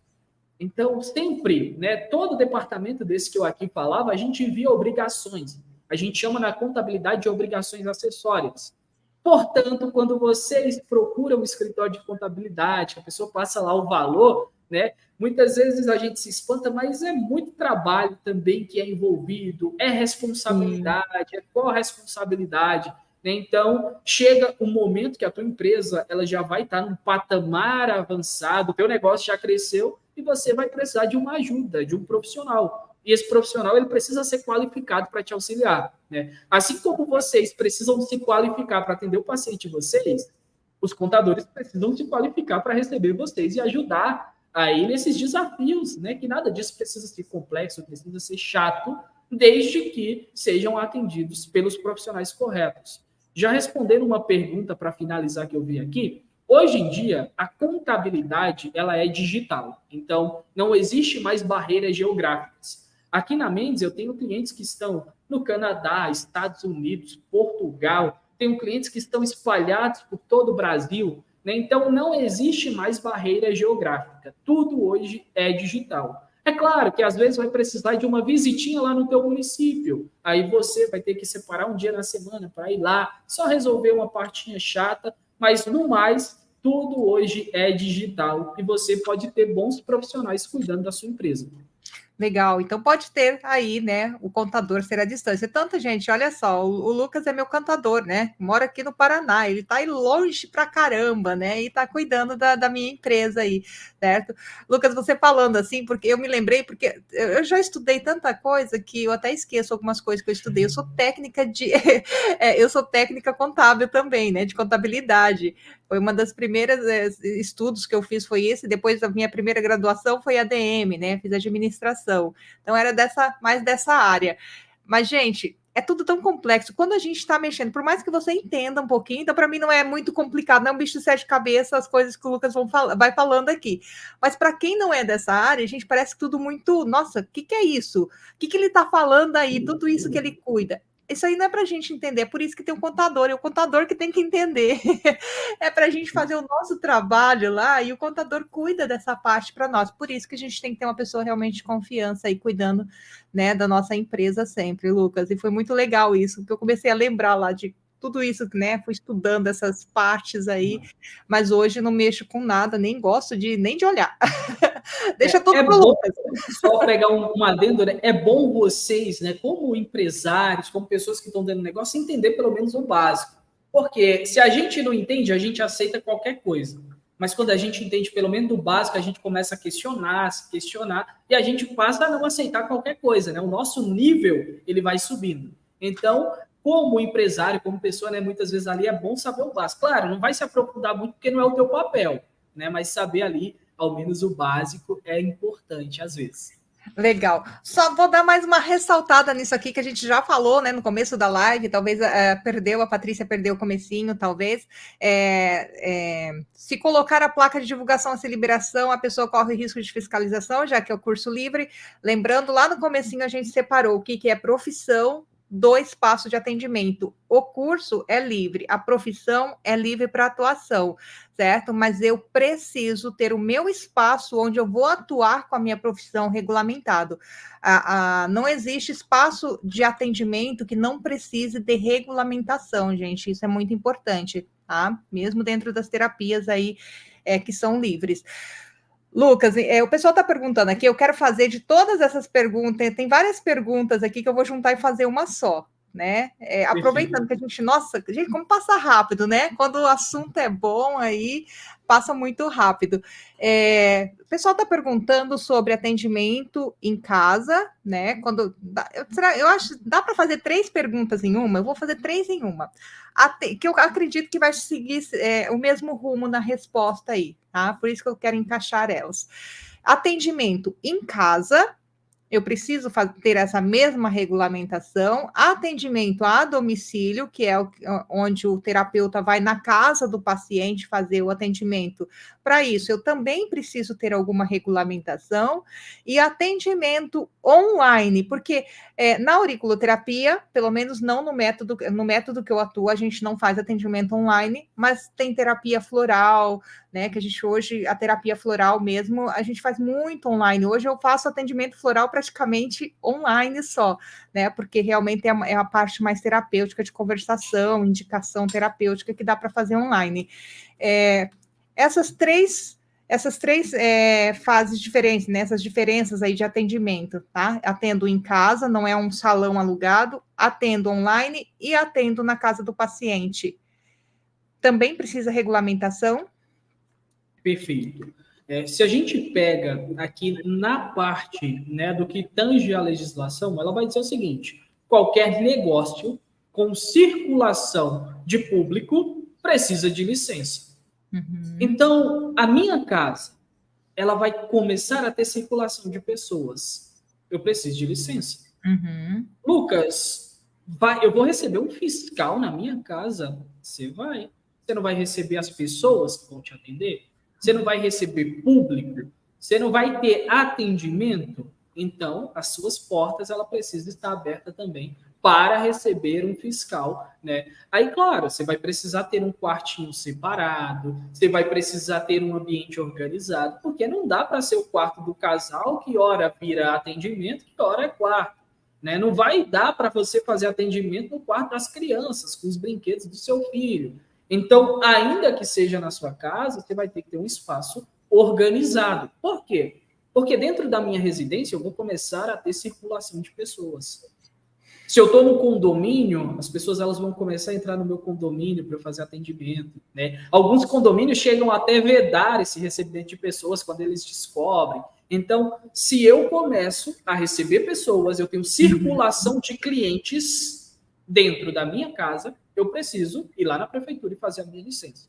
Então, sempre, né, todo departamento desse que eu aqui falava, a gente envia obrigações. A gente chama na contabilidade de obrigações acessórias. Portanto, quando vocês procuram um escritório de contabilidade, a pessoa passa lá o valor, né? Muitas vezes a gente se espanta, mas é muito trabalho também que é envolvido, é responsabilidade, é corresponsabilidade. Né? Então, chega um momento que a tua empresa ela já vai estar num patamar avançado, o teu negócio já cresceu e você vai precisar de uma ajuda, de um profissional. E esse profissional ele precisa ser qualificado para te auxiliar. Né? Assim como vocês precisam se qualificar para atender o paciente de vocês, os contadores precisam se qualificar para receber vocês e ajudar aí nesses desafios, né? Que nada disso precisa ser complexo, precisa ser chato, desde que sejam atendidos pelos profissionais corretos. Já respondendo uma pergunta para finalizar que eu vi aqui, hoje em dia a contabilidade ela é digital, então não existe mais barreiras geográficas. Aqui na Mendes eu tenho clientes que estão no Canadá, Estados Unidos, Portugal, tenho clientes que estão espalhados por todo o Brasil. né? Então, não existe mais barreira geográfica. Tudo hoje é digital. É claro que às vezes vai precisar de uma visitinha lá no teu município. Aí você vai ter que separar um dia na semana para ir lá, só resolver uma partinha chata, mas no mais, tudo hoje é digital e você pode ter bons profissionais cuidando da sua empresa. Legal, então pode ter aí, né, o contador ser à distância. Tanta gente, olha só, o Lucas é meu contador, né? Mora aqui no Paraná, ele tá aí longe pra caramba, né? E tá cuidando da minha empresa aí, certo? Lucas, você falando assim, porque eu me lembrei, porque eu já estudei tanta coisa que eu até esqueço algumas coisas que eu estudei. Eu sou técnica de eu sou técnica contábil também, né? De contabilidade. Foi uma das primeiras estudos que eu fiz, foi esse. Depois da minha primeira graduação foi ADM, né? Fiz administração. Então era mais dessa área. Mas, gente, é tudo tão complexo. Quando a gente está mexendo, por mais que você entenda um pouquinho, então para mim não é muito complicado, não é um bicho de sete cabeças, as coisas que o Lucas vai falando aqui. Mas para quem não é dessa área, a gente parece tudo muito, nossa, o que é isso? O que ele está falando aí? Tudo isso que ele cuida. Isso aí não é para a gente entender, é por isso que tem um contador, e o contador que tem que entender. É para a gente fazer o nosso trabalho lá e o contador cuida dessa parte para nós. Por isso que a gente tem que ter uma pessoa realmente de confiança aí cuidando, né, da nossa empresa sempre, Lucas. E foi muito legal isso, porque eu comecei a lembrar lá de tudo isso, né? Fui estudando essas partes aí, mas hoje não mexo com nada, nem gosto nem de olhar. Deixa tudo pro Bom, Lucas. só pegar um adendo, né? É bom vocês, né, como empresários, como pessoas que estão dentro do negócio, entender pelo menos o básico. Porque se a gente não entende, a gente aceita qualquer coisa. Mas quando a gente entende pelo menos o básico, a gente começa a questionar, se questionar, e a gente passa a não aceitar qualquer coisa, né? O nosso nível, ele vai subindo. Então, como empresário, como pessoa, né, muitas vezes ali é bom saber o básico. Claro, não vai se aprofundar muito porque não é o teu papel, né? Mas saber ali, ao menos o básico, é importante às vezes. Legal. Só vou dar mais uma ressaltada nisso aqui que a gente já falou, né, no começo da live. Talvez a Patrícia perdeu o comecinho, talvez. Se colocar a placa de divulgação sem liberação, a pessoa corre risco de fiscalização, já que é o curso livre. Lembrando, lá no comecinho a gente separou o que é profissão do espaço de atendimento. O curso é livre, a profissão é livre para atuação, certo? Mas eu preciso ter o meu espaço onde eu vou atuar com a minha profissão regulamentado. Não existe espaço de atendimento que não precise de regulamentação, gente. Isso é muito importante, tá? Mesmo dentro das terapias aí que são livres. Lucas, o pessoal está perguntando aqui, eu quero fazer de todas essas perguntas, tem várias perguntas aqui que eu vou juntar e fazer uma só, né? Aproveitando que a gente, nossa, gente, como passa rápido, né? Quando o assunto é bom, aí passa muito rápido. O pessoal está perguntando sobre atendimento em casa, né? Eu acho dá para fazer 3 perguntas em uma, eu vou fazer 3 em uma. Que eu acredito que vai seguir o mesmo rumo na resposta aí, tá? Por isso que eu quero encaixar elas. Atendimento em casa, eu preciso ter essa mesma regulamentação. Atendimento a domicílio, que é onde o terapeuta vai na casa do paciente fazer o atendimento. Para isso, eu também preciso ter alguma regulamentação. E atendimento online, porque na auriculoterapia, pelo menos não no método que eu atuo, a gente não faz atendimento online, mas tem terapia floral, né? Que a gente hoje, a terapia floral mesmo, a gente faz muito online. Hoje eu faço atendimento floral praticamente online só, né? Porque realmente é a parte mais terapêutica de conversação, indicação terapêutica que dá para fazer online. Essas três fases diferentes, né? Essas diferenças aí de atendimento, tá? Atendo em casa, não é um salão alugado, atendo online e atendo na casa do paciente. Também precisa regulamentação? Perfeito. Se a gente pega aqui na parte, né, do que tange a legislação, ela vai dizer o seguinte: qualquer negócio com circulação de público precisa de licença. Uhum. Então, a minha casa, ela vai começar a ter circulação de pessoas. Eu preciso de licença. Uhum. Lucas, eu vou receber um fiscal na minha casa? Você vai. Você não vai receber as pessoas que vão te atender? Você não vai receber público? Você não vai ter atendimento? Então, as suas portas ela precisa estar aberta também para receber um fiscal, né? Aí, claro, você vai precisar ter um quartinho separado, você vai precisar ter um ambiente organizado, porque não dá para ser o quarto do casal que hora vira atendimento, que hora é quarto, né? Não vai dar para você fazer atendimento no quarto das crianças, com os brinquedos do seu filho. Então, ainda que seja na sua casa, você vai ter que ter um espaço organizado. Por quê? Porque dentro da minha residência eu vou começar a ter circulação de pessoas. Se eu estou no condomínio, as pessoas elas vão começar a entrar no meu condomínio para eu fazer atendimento, né? Alguns condomínios chegam até vedar esse recebimento de pessoas quando eles descobrem. Então, se eu começo a receber pessoas, eu tenho circulação de clientes dentro da minha casa, eu preciso ir lá na prefeitura e fazer a minha licença.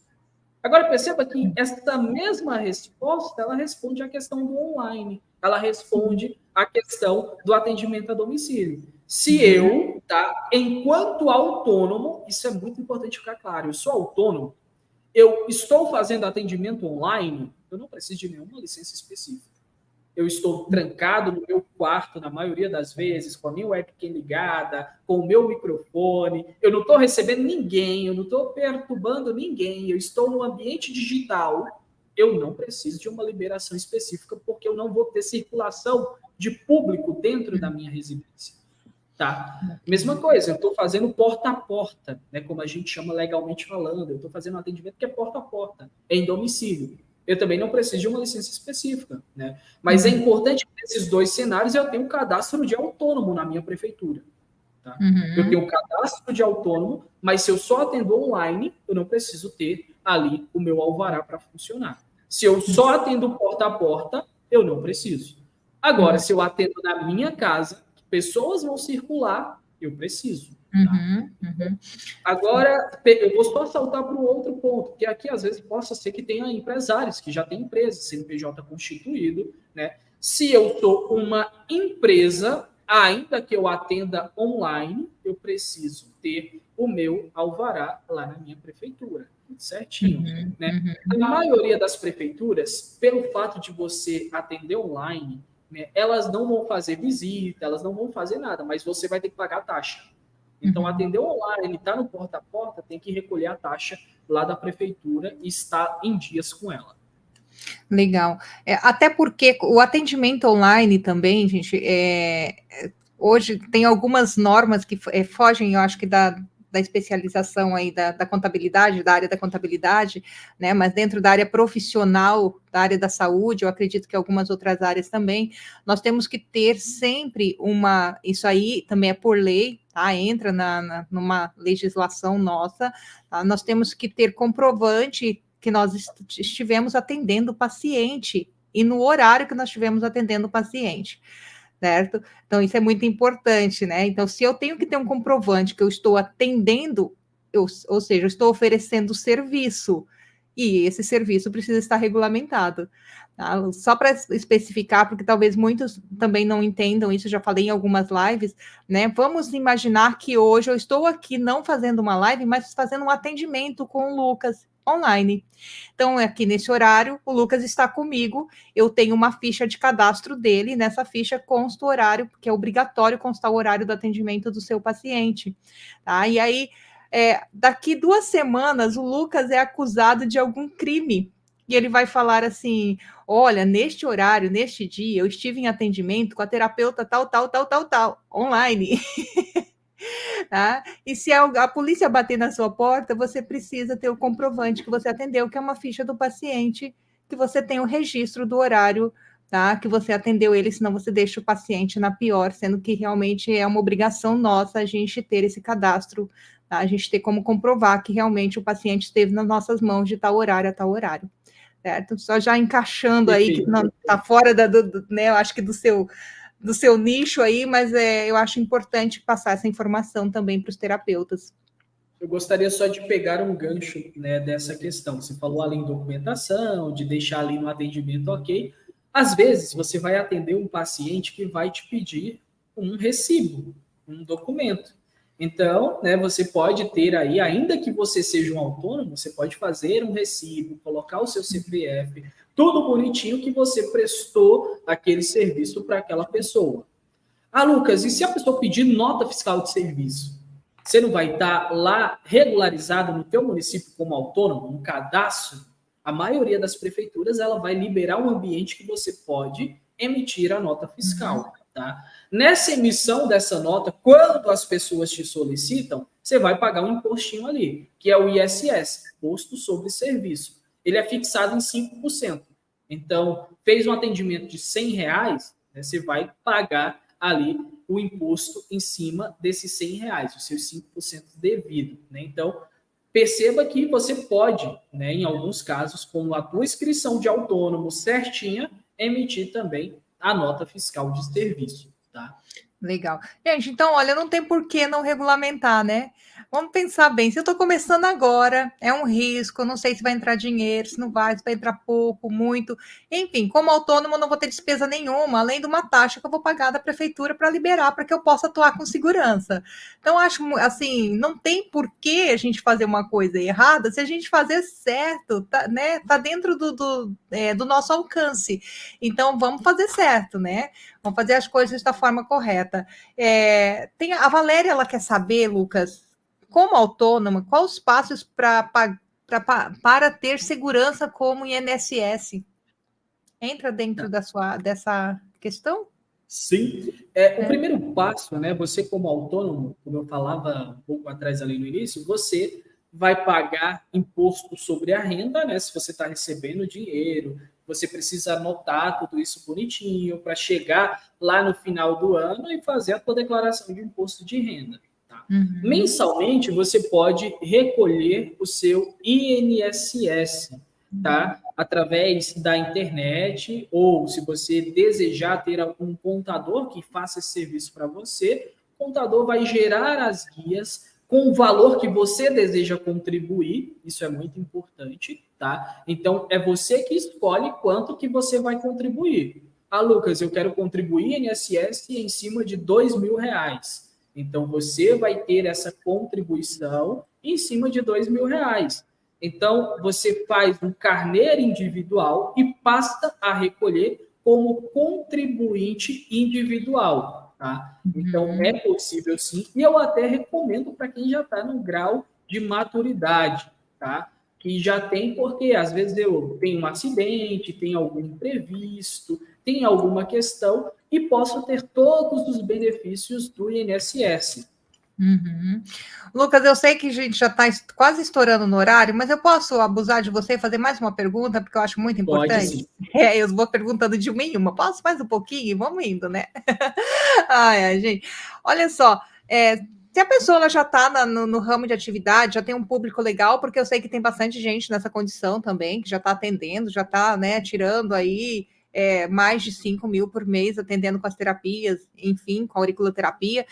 Agora, perceba que essa mesma resposta, ela responde à questão do online, ela responde à questão do atendimento a domicílio. Se eu, enquanto autônomo, isso é muito importante ficar claro, eu sou autônomo, eu estou fazendo atendimento online, eu não preciso de nenhuma licença específica. Eu estou trancado no meu quarto, na maioria das vezes, com a minha webcam ligada, com o meu microfone, eu não estou recebendo ninguém, eu não estou perturbando ninguém, eu estou no ambiente digital, eu não preciso de uma liberação específica, porque eu não vou ter circulação de público dentro da minha residência. Tá? Mesma coisa, eu estou fazendo porta a porta, né, como a gente chama legalmente falando, eu estou fazendo um atendimento que é porta a porta, é em domicílio. Eu também não preciso de uma licença específica, né? Mas é importante que nesses dois cenários eu tenha um cadastro de autônomo na minha prefeitura. Tá? Eu tenho um cadastro de autônomo, mas se eu só atendo online, eu não preciso ter ali o meu alvará para funcionar. Se eu só atendo porta a porta, eu não preciso. Agora, se eu atendo na minha casa, pessoas vão circular, eu preciso. Tá? Agora, eu vou só saltar para um outro ponto, porque aqui às vezes possa ser que tenha empresários que já têm empresa, CNPJ constituído, né? Se eu sou uma empresa, ainda que eu atenda online, eu preciso ter o meu alvará lá na minha prefeitura, tudo certinho, né? A maioria das prefeituras, pelo fato de você atender online, né, elas não vão fazer visita, elas não vão fazer nada, mas você vai ter que pagar a taxa. Então, atender online, está no porta a porta, tem que recolher a taxa lá da prefeitura e estar em dias com ela. Legal. Até porque o atendimento online também, gente, hoje tem algumas normas que fogem, eu acho que da especialização aí da contabilidade, da área da contabilidade, né? Mas dentro da área profissional, da área da saúde, eu acredito que algumas outras áreas também, nós temos que ter sempre isso aí também é por lei, tá? Entra numa legislação nossa, tá? Nós temos que ter comprovante que nós estivemos atendendo o paciente e no horário que nós estivemos atendendo o paciente. Certo? Então, isso é muito importante, né? Então, se eu tenho que ter um comprovante que eu estou atendendo, ou seja, eu estou oferecendo serviço, e esse serviço precisa estar regulamentado. Tá? Só para especificar, porque talvez muitos também não entendam isso, já falei em algumas lives, né? Vamos imaginar que hoje eu estou aqui não fazendo uma live, mas fazendo um atendimento com o Lucas online. Então, aqui nesse horário, o Lucas está comigo, eu tenho uma ficha de cadastro dele, nessa ficha consta o horário, porque é obrigatório constar o horário do atendimento do seu paciente, tá? E aí, daqui 2 semanas, o Lucas é acusado de algum crime, e ele vai falar assim, olha, neste horário, neste dia, eu estive em atendimento com a terapeuta tal, online. Tá? E se a polícia bater na sua porta, você precisa ter o comprovante que você atendeu, que é uma ficha do paciente, que você tem o registro do horário, tá? Que você atendeu ele, senão você deixa o paciente na pior, sendo que realmente é uma obrigação nossa a gente ter esse cadastro, tá? A gente ter como comprovar que realmente o paciente esteve nas nossas mãos de tal horário a tal horário. Certo? Só já encaixando aí, que não está fora né, eu acho que do seu nicho aí, mas eu acho importante passar essa informação também para os terapeutas. Eu gostaria só de pegar um gancho, né, dessa questão. Você falou ali em documentação, de deixar ali no atendimento ok. Às vezes, você vai atender um paciente que vai te pedir um recibo, um documento. Então, né, você pode ter aí, ainda que você seja um autônomo, você pode fazer um recibo, colocar o seu CPF, tudo bonitinho que você prestou aquele serviço para aquela pessoa. Ah, Lucas, e se a pessoa pedir nota fiscal de serviço? Você não vai estar lá regularizado no teu município como autônomo, no cadastro? A maioria das prefeituras ela vai liberar um ambiente que você pode emitir a nota fiscal, tá? Nessa emissão dessa nota, quando as pessoas te solicitam, você vai pagar um impostinho ali, que é o ISS, Imposto sobre Serviço. Ele é fixado em 5%. Então, fez um atendimento de R$ 100, né, você vai pagar ali o imposto em cima desses R$ 100, os seus 5% devido. Né? Então, perceba que você pode, né, em alguns casos, com a tua inscrição de autônomo certinha, emitir também a nota fiscal de serviço. Tá? Legal. Gente, então, olha, não tem por que não regulamentar, né? Vamos pensar bem. Se eu estou começando agora, é um risco, eu não sei se vai entrar dinheiro, se não vai, se vai entrar pouco, muito. Enfim, como autônomo, eu não vou ter despesa nenhuma, além de uma taxa que eu vou pagar da prefeitura para liberar, para que eu possa atuar com segurança. Então, acho assim, não tem por que a gente fazer uma coisa errada se a gente fazer certo, tá, né? Tá dentro do nosso alcance. Então, vamos fazer certo, né? Vamos fazer as coisas da forma correta. Tem a Valéria, ela quer saber, Lucas, como autônoma, quais os passos para ter segurança como INSS? Entra dentro dessa questão? Sim. O primeiro passo, né? Você como autônomo, como eu falava um pouco atrás ali no início, você vai pagar imposto sobre a renda, né? Se você está recebendo dinheiro, você precisa anotar tudo isso bonitinho para chegar lá no final do ano e fazer a tua declaração de imposto de renda. Tá? Mensalmente, você pode recolher o seu INSS, tá? Através da internet, ou se você desejar ter algum contador que faça esse serviço para você, o contador vai gerar as guias com o valor que você deseja contribuir, isso é muito importante, tá? Então, é você que escolhe quanto que você vai contribuir. Ah, Lucas, eu quero contribuir INSS em cima de R$ 2.000. Então, você vai ter essa contribuição em cima de R$ 2.000. Então, você faz um carnê individual e passa a recolher como contribuinte individual. Tá? Então, é possível sim, e eu até recomendo para quem já está no grau de maturidade, tá? Que já tem, porque às vezes eu tenho um acidente, tem algum imprevisto, tem alguma questão e posso ter todos os benefícios do INSS. Lucas, eu sei que a gente já está quase estourando no horário, mas eu posso abusar de você e fazer mais uma pergunta, porque eu acho muito Pode importante? sim. Eu vou perguntando de uma em uma. Posso mais um pouquinho? E vamos indo, né? Ai, gente. Olha só, se a pessoa ela já está no ramo de atividade, já tem um público legal, porque eu sei que tem bastante gente nessa condição também, que já está atendendo, já está, né, tirando aí mais de 5 mil por mês, atendendo com as terapias, enfim, com a auriculoterapia.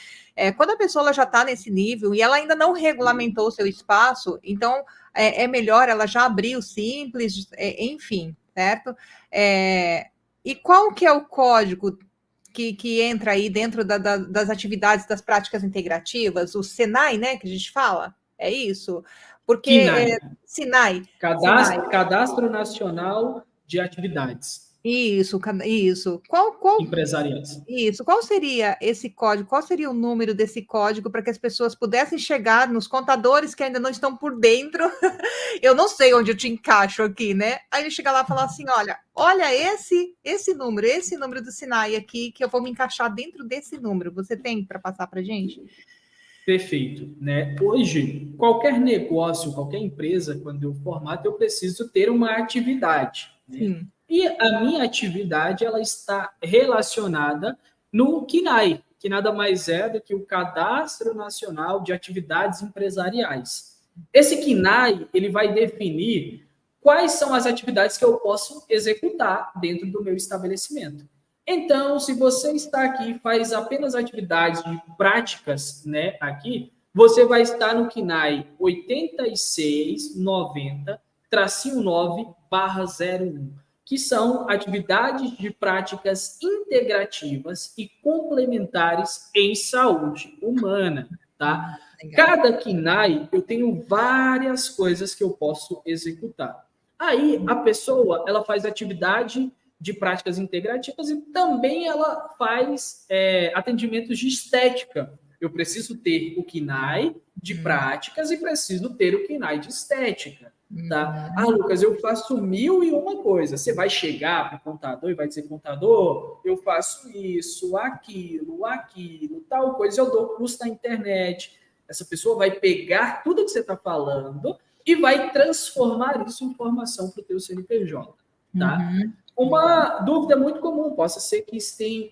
Quando a pessoa ela já está nesse nível e ela ainda não regulamentou o seu espaço, então é melhor ela já abrir o simples, enfim, certo? E qual que é o código que entra aí dentro das atividades das práticas integrativas, o SENAI, né, que a gente fala? É isso? Porque SINAI. Cadastro Nacional de Atividades Isso. Empresariais. Isso. Qual seria esse código? Qual seria o número desse código para que as pessoas pudessem chegar nos contadores que ainda não estão por dentro? Eu não sei onde eu te encaixo aqui, né? Aí ele chega lá e fala assim: olha esse número do Sinai aqui, que eu vou me encaixar dentro desse número. Você tem para passar para a gente? Perfeito, né? Hoje, qualquer negócio, qualquer empresa, quando eu formato, eu preciso ter uma atividade, né? Sim. E a minha atividade, ela está relacionada no CNAE, que nada mais é do que o Cadastro Nacional de Atividades Empresariais. Esse CNAE, ele vai definir quais são as atividades que eu posso executar dentro do meu estabelecimento. Então, se você está aqui e faz apenas atividades de práticas, né, aqui, você vai estar no CNAE 8690-9/01, que são atividades de práticas integrativas e complementares em saúde humana, tá? Cada CNAE, eu tenho várias coisas que eu posso executar. Aí, a pessoa, ela faz atividade de práticas integrativas e também ela faz atendimentos de estética. Eu preciso ter o KNAI de práticas e preciso ter o KNAI de estética. Tá? Lucas, eu faço 1001 coisa. Você vai chegar para o contador e vai dizer, contador, eu faço isso, aquilo, tal coisa, eu dou curso na internet. Essa pessoa vai pegar tudo que você está falando e vai transformar isso em informação para o teu CNPJ. Tá? Uma dúvida muito comum, possa ser que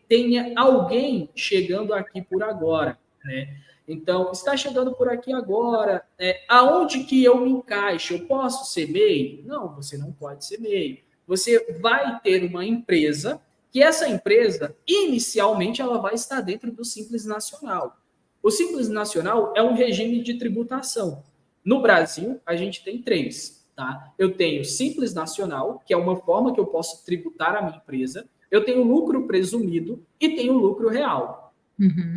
tenha alguém chegando aqui por agora, né? Então, está chegando por aqui agora, aonde que eu me encaixo? Eu posso ser MEI? Não, você não pode ser MEI. Você vai ter uma empresa, que essa empresa, inicialmente, ela vai estar dentro do Simples Nacional. O Simples Nacional é um regime de tributação. No Brasil, a gente tem 3. Tá? Eu tenho Simples Nacional, que é uma forma que eu posso tributar a minha empresa. Eu tenho lucro presumido e tenho lucro real.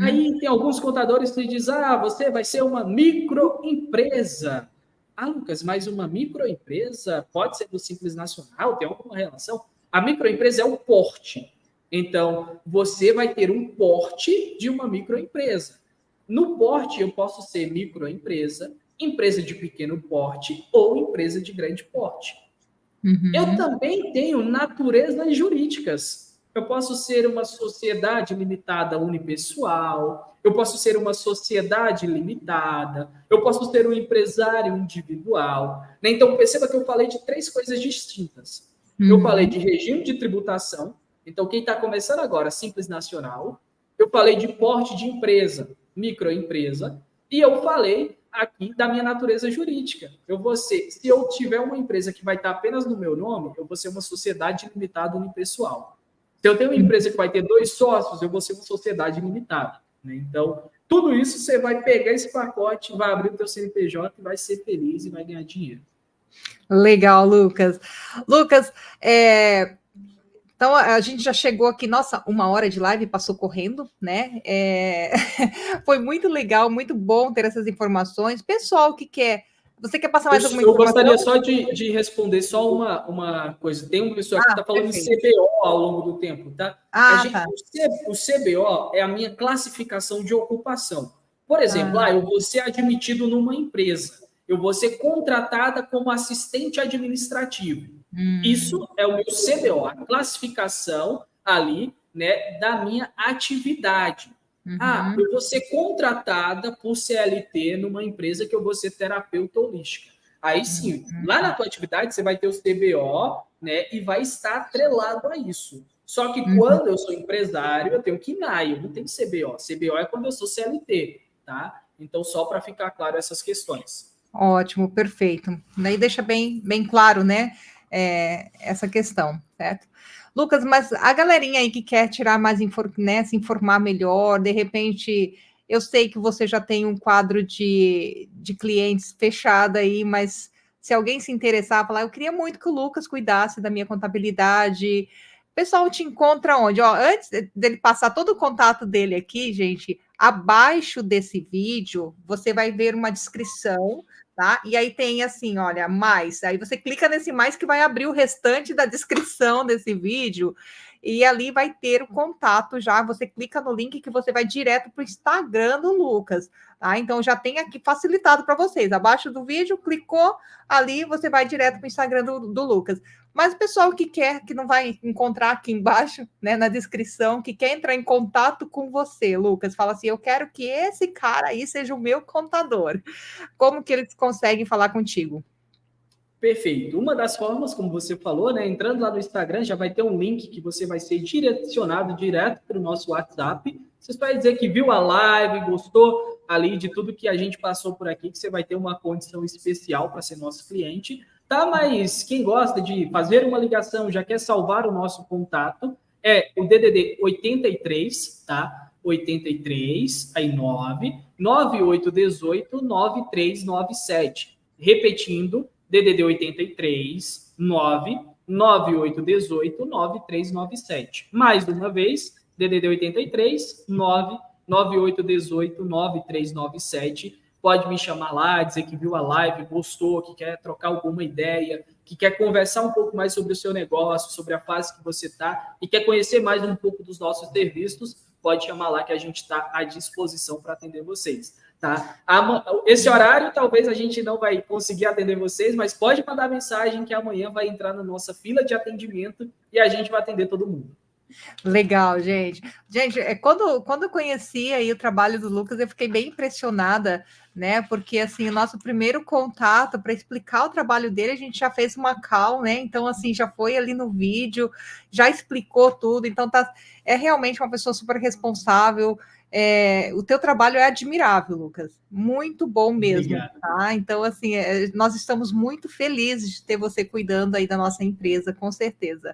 Aí tem alguns contadores que dizem, você vai ser uma microempresa. Lucas, mas uma microempresa pode ser do Simples Nacional? Tem alguma relação? A microempresa é o porte. Então, você vai ter um porte de uma microempresa. No porte, eu posso ser microempresa, empresa de pequeno porte ou empresa de grande porte. Eu também tenho naturezas jurídicas. Eu posso ser uma sociedade limitada unipessoal, eu posso ser uma sociedade limitada, eu posso ser um empresário individual. Então, perceba que eu falei de 3 coisas distintas. Eu falei de regime de tributação, então quem está começando agora, Simples Nacional. Eu falei de porte de empresa, microempresa, e eu falei aqui da minha natureza jurídica. Se eu tiver uma empresa que vai estar apenas no meu nome, eu vou ser uma sociedade limitada unipessoal. Se eu tenho uma empresa que vai ter 2 sócios, eu vou ser uma sociedade limitada. Né? Então, tudo isso você vai pegar esse pacote, vai abrir o teu CNPJ, vai ser feliz e vai ganhar dinheiro. Legal, Lucas. Lucas, então a gente já chegou aqui, nossa, 1 hora de live passou correndo, né? Foi muito legal, muito bom ter essas informações. Pessoal que você quer passar mais alguma informação? Eu gostaria só de responder só uma coisa. Tem uma pessoa que está falando de CBO ao longo do tempo, tá? O CBO é a minha classificação de ocupação. Por exemplo, eu vou ser admitido numa empresa. Eu vou ser contratada como assistente administrativo. Isso é o meu CBO, a classificação ali, né, da minha atividade. Eu vou ser contratada por CLT numa empresa que eu vou ser terapeuta holística. Aí sim, lá na tua atividade você vai ter o CBO, né, e vai estar atrelado a isso. Só que quando eu sou empresário, eu tenho KNAI, eu não tenho CBO. CBO é quando eu sou CLT, tá? Então, só para ficar claro essas questões. Ótimo, perfeito. Daí deixa bem claro, né, essa questão, certo? Lucas, mas a galerinha aí que quer tirar mais, né, se informar melhor, de repente, eu sei que você já tem um quadro de clientes fechado aí, mas se alguém se interessar, falar, eu queria muito que o Lucas cuidasse da minha contabilidade, o pessoal te encontra onde? Antes dele passar todo o contato dele aqui, gente, abaixo desse vídeo, você vai ver uma descrição, tá? E aí tem assim, olha, mais. Aí você clica nesse mais que vai abrir o restante da descrição desse vídeo e ali vai ter o contato já. Você clica no link que você vai direto para o Instagram do Lucas, tá? Então já tem aqui facilitado para vocês. Abaixo do vídeo, clicou ali, você vai direto para o Instagram do Lucas. Mas o pessoal que não vai encontrar aqui embaixo, né, na descrição, que quer entrar em contato com você, Lucas, fala assim, eu quero que esse cara aí seja o meu contador. Como que eles conseguem falar contigo? Perfeito. Uma das formas, como você falou, né, entrando lá no Instagram, já vai ter um link que você vai ser direcionado direto para o nosso WhatsApp. Você vai dizer que viu a live, gostou ali de tudo que a gente passou por aqui, que você vai ter uma condição especial para ser nosso cliente. Tá, mas quem gosta de fazer uma ligação, já quer salvar o nosso contato, é o DDD 83, tá? 83, aí 9818 9397. Repetindo, DDD 83 99818 9397. Mais uma vez, DDD 83 99818 9397. Pode me chamar lá, dizer que viu a live, gostou, que quer trocar alguma ideia, que quer conversar um pouco mais sobre o seu negócio, sobre a fase que você está e quer conhecer mais um pouco dos nossos serviços, pode chamar lá que a gente está à disposição para atender vocês. Tá? Esse horário talvez a gente não vai conseguir atender vocês, mas pode mandar mensagem que amanhã vai entrar na nossa fila de atendimento e a gente vai atender todo mundo. Legal, gente. Gente, quando eu conheci aí o trabalho do Lucas, eu fiquei bem impressionada, né? Porque assim, o nosso primeiro contato para explicar o trabalho dele, a gente já fez uma call, né? Então, assim, já foi ali no vídeo, já explicou tudo. Então, é realmente uma pessoa super responsável. O teu trabalho é admirável, Lucas. Muito bom mesmo, Obrigado. tá? Então, assim, nós estamos muito felizes de ter você cuidando aí da nossa empresa, com certeza.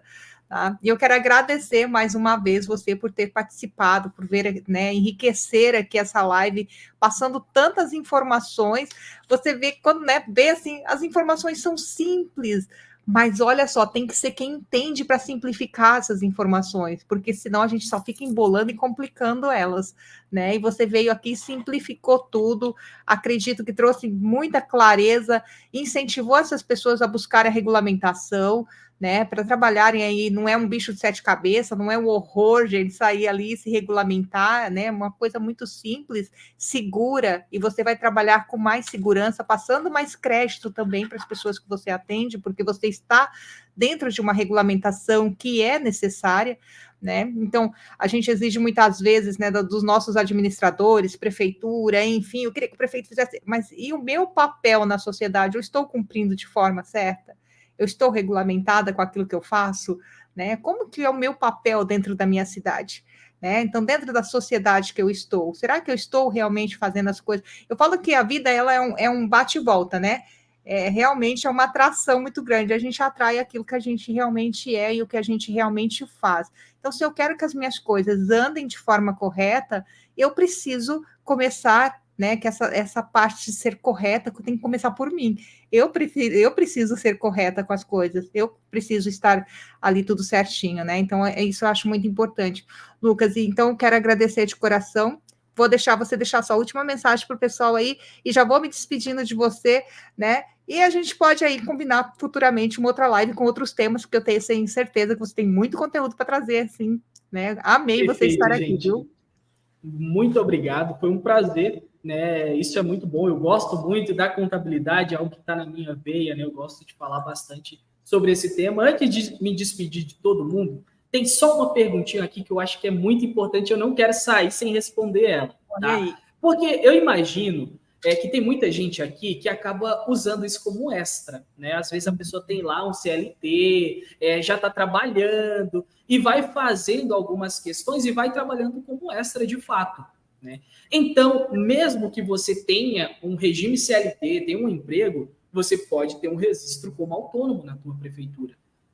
Tá? E eu quero agradecer mais uma vez você por ter participado, por ver, né, enriquecer aqui essa live, passando tantas informações. Você vê quando, né, vê assim, as informações são simples, mas olha só, tem que ser quem entende para simplificar essas informações, porque senão a gente só fica embolando e complicando elas, né? E você veio aqui, simplificou tudo, acredito que trouxe muita clareza, incentivou essas pessoas a buscarem a regulamentação, né, para trabalharem aí, não é um bicho de sete cabeças, não é um horror, gente, sair ali e se regulamentar, né, uma coisa muito simples, segura, e você vai trabalhar com mais segurança, passando mais crédito também para as pessoas que você atende, porque você está dentro de uma regulamentação que é necessária, né, então a gente exige muitas vezes, né, dos nossos administradores, prefeitura, enfim, eu queria que o prefeito fizesse, mas e o meu papel na sociedade, eu estou cumprindo de forma certa? Eu estou regulamentada com aquilo que eu faço, né? Como que é o meu papel dentro da minha cidade? Né? Então, dentro da sociedade que eu estou, será que eu estou realmente fazendo as coisas? Eu falo que a vida ela é um bate e volta, né? Realmente é uma atração muito grande. A gente atrai aquilo que a gente realmente é e o que a gente realmente faz. Então, se eu quero que as minhas coisas andem de forma correta, eu preciso começar, né? Que essa parte de ser correta tem que começar por mim. Eu preciso ser correta com as coisas, eu preciso estar ali tudo certinho, né? Então, isso eu acho muito importante. Lucas, então eu quero agradecer de coração. Vou deixar você deixar sua última mensagem para o pessoal aí e já vou me despedindo de você, né? E a gente pode aí combinar futuramente uma outra live com outros temas, porque eu tenho certeza que você tem muito conteúdo para trazer, assim, né? Amei você estar aqui, Gente. viu? Muito obrigado, foi um prazer, né? Isso é muito bom. Eu gosto muito da contabilidade, é algo que está na minha veia, né? Eu gosto de falar bastante sobre esse tema. Antes de me despedir de todo mundo, tem só uma perguntinha aqui que eu acho que é muito importante. Eu não quero sair sem responder ela, Olha aí. tá? Porque eu imagino que tem muita gente aqui que acaba usando isso como extra, né? Às vezes a pessoa tem lá um CLT, já está trabalhando e vai fazendo algumas questões e vai trabalhando como extra de fato, né? Então, mesmo que você tenha um regime CLT, tenha um emprego, você pode ter um registro como autônomo na tua prefeitura.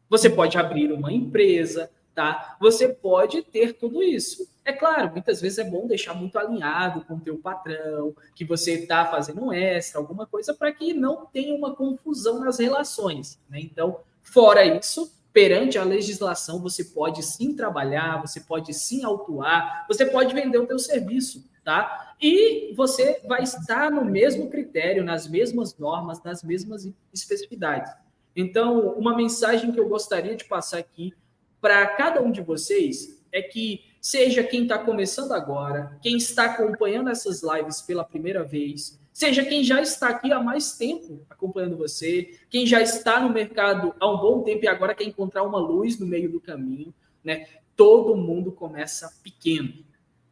Você pode abrir uma empresa, tá? Você pode ter tudo isso. É claro, muitas vezes é bom deixar muito alinhado com o teu patrão, que você está fazendo um extra, alguma coisa, para que não tenha uma confusão nas relações, né? Então, fora isso, perante a legislação, você pode sim trabalhar, você pode sim autuar, você pode vender o teu serviço, tá? E você vai estar no mesmo critério, nas mesmas normas, nas mesmas especificidades. Então, uma mensagem que eu gostaria de passar aqui para cada um de vocês é que seja quem está começando agora, quem está acompanhando essas lives pela primeira vez, seja quem já está aqui há mais tempo acompanhando você, quem já está no mercado há um bom tempo e agora quer encontrar uma luz no meio do caminho, né? Todo mundo começa pequeno.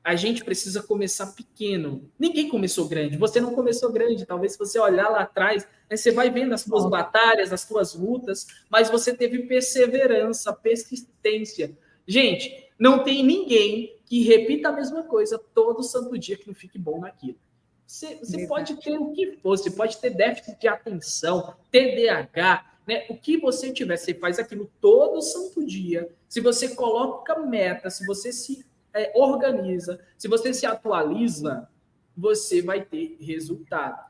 A gente precisa começar pequeno. Ninguém começou grande. Você não começou grande. Talvez se você olhar lá atrás, né, você vai vendo as suas batalhas, as suas lutas, mas você teve perseverança, persistência. Gente, não tem ninguém que repita a mesma coisa todo santo dia que não fique bom naquilo. Você pode ter o que for, você pode ter déficit de atenção, TDAH, né? O que você tiver, você faz aquilo todo santo dia. Se você coloca meta, se você se organiza, se você se atualiza, você vai ter resultado.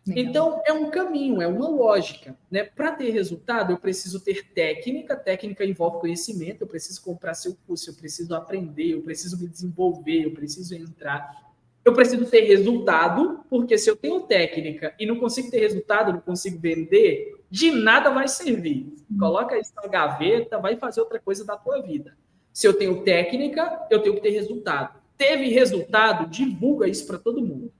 Legal. Então, é um caminho, é uma lógica, né? Para ter resultado, eu preciso ter técnica, técnica envolve conhecimento, eu preciso comprar seu curso, eu preciso aprender, eu preciso me desenvolver, eu preciso entrar. Eu preciso ter resultado, porque se eu tenho técnica e não consigo ter resultado, não consigo vender, de nada vai servir. Coloca isso na gaveta, vai fazer outra coisa da tua vida. Se eu tenho técnica, eu tenho que ter resultado. Teve resultado, divulga isso para todo mundo.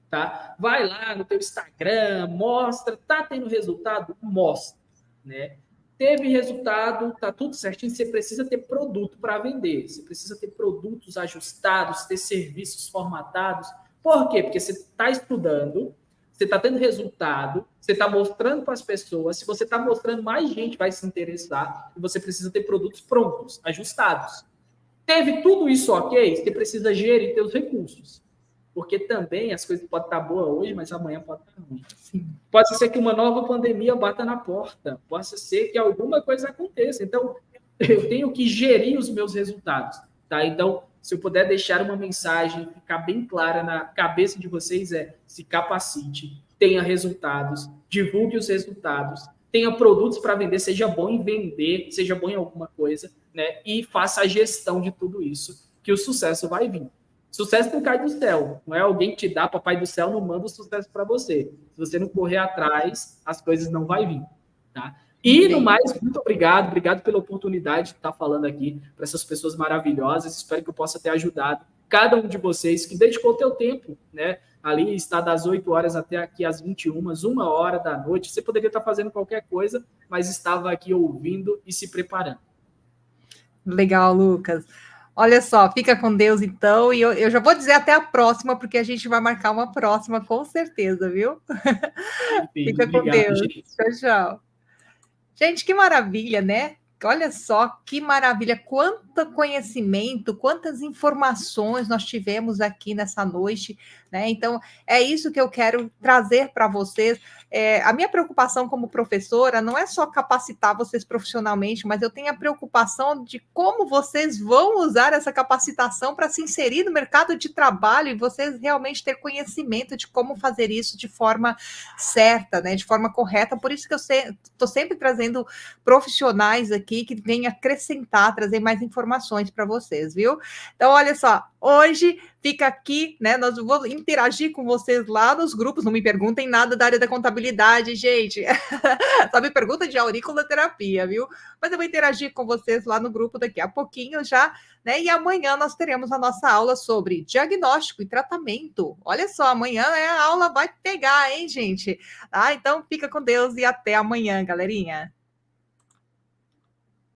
Tá? Vai lá no teu Instagram, mostra, tá tendo resultado? Mostra, né? Teve resultado, tá tudo certinho, você precisa ter produto para vender, você precisa ter produtos ajustados, ter serviços formatados. Por quê? Porque você está estudando, você está tendo resultado, você está mostrando para as pessoas, se você está mostrando, mais gente vai se interessar, e você precisa ter produtos prontos, ajustados. Teve tudo isso ok, você precisa gerir seus recursos. Porque também as coisas podem estar boas hoje, mas amanhã pode estar ruim. Sim. Pode ser que uma nova pandemia bata na porta, pode ser que alguma coisa aconteça. Então, eu tenho que gerir os meus resultados. Tá? Então, se eu puder deixar uma mensagem, ficar bem clara na cabeça de vocês, se capacite, tenha resultados, divulgue os resultados, tenha produtos para vender, seja bom em vender, seja bom em alguma coisa, né? E faça a gestão de tudo isso, que o sucesso vai vir. Sucesso não cai do céu, não é alguém que te dá, papai do céu não manda o sucesso para você. Se você não correr atrás, as coisas não vão vir, tá? E, no mais, muito obrigado pela oportunidade de estar falando aqui para essas pessoas maravilhosas. Espero que eu possa ter ajudado cada um de vocês que dedicou o teu tempo, né? Ali está das 8 horas até aqui às 21h, 1h da noite. Você poderia estar fazendo qualquer coisa, mas estava aqui ouvindo e se preparando. Legal, Lucas. Olha só, fica com Deus então, e eu já vou dizer até a próxima, porque a gente vai marcar uma próxima, com certeza, viu? Fica com Deus. Gente. Tchau, tchau. Gente, que maravilha, né? Olha só que maravilha, quanto conhecimento, quantas informações nós tivemos aqui nessa noite, né? Então, é isso que eu quero trazer para vocês. A minha preocupação como professora não é só capacitar vocês profissionalmente, mas eu tenho a preocupação de como vocês vão usar essa capacitação para se inserir no mercado de trabalho e vocês realmente ter conhecimento de como fazer isso de forma certa, né? De forma correta. Por isso que eu estou sempre trazendo profissionais aqui que venham acrescentar, trazer mais informações para vocês, viu? Então, olha só, hoje fica aqui, né? Nós vamos interagir com vocês lá nos grupos. Não me perguntem nada da área da contabilidade, gente. Só me pergunta de auriculoterapia, viu? Mas eu vou interagir com vocês lá no grupo daqui a pouquinho já, né? E amanhã nós teremos a nossa aula sobre diagnóstico e tratamento. Olha só, amanhã a aula vai pegar, hein, gente? Então fica com Deus e até amanhã, galerinha.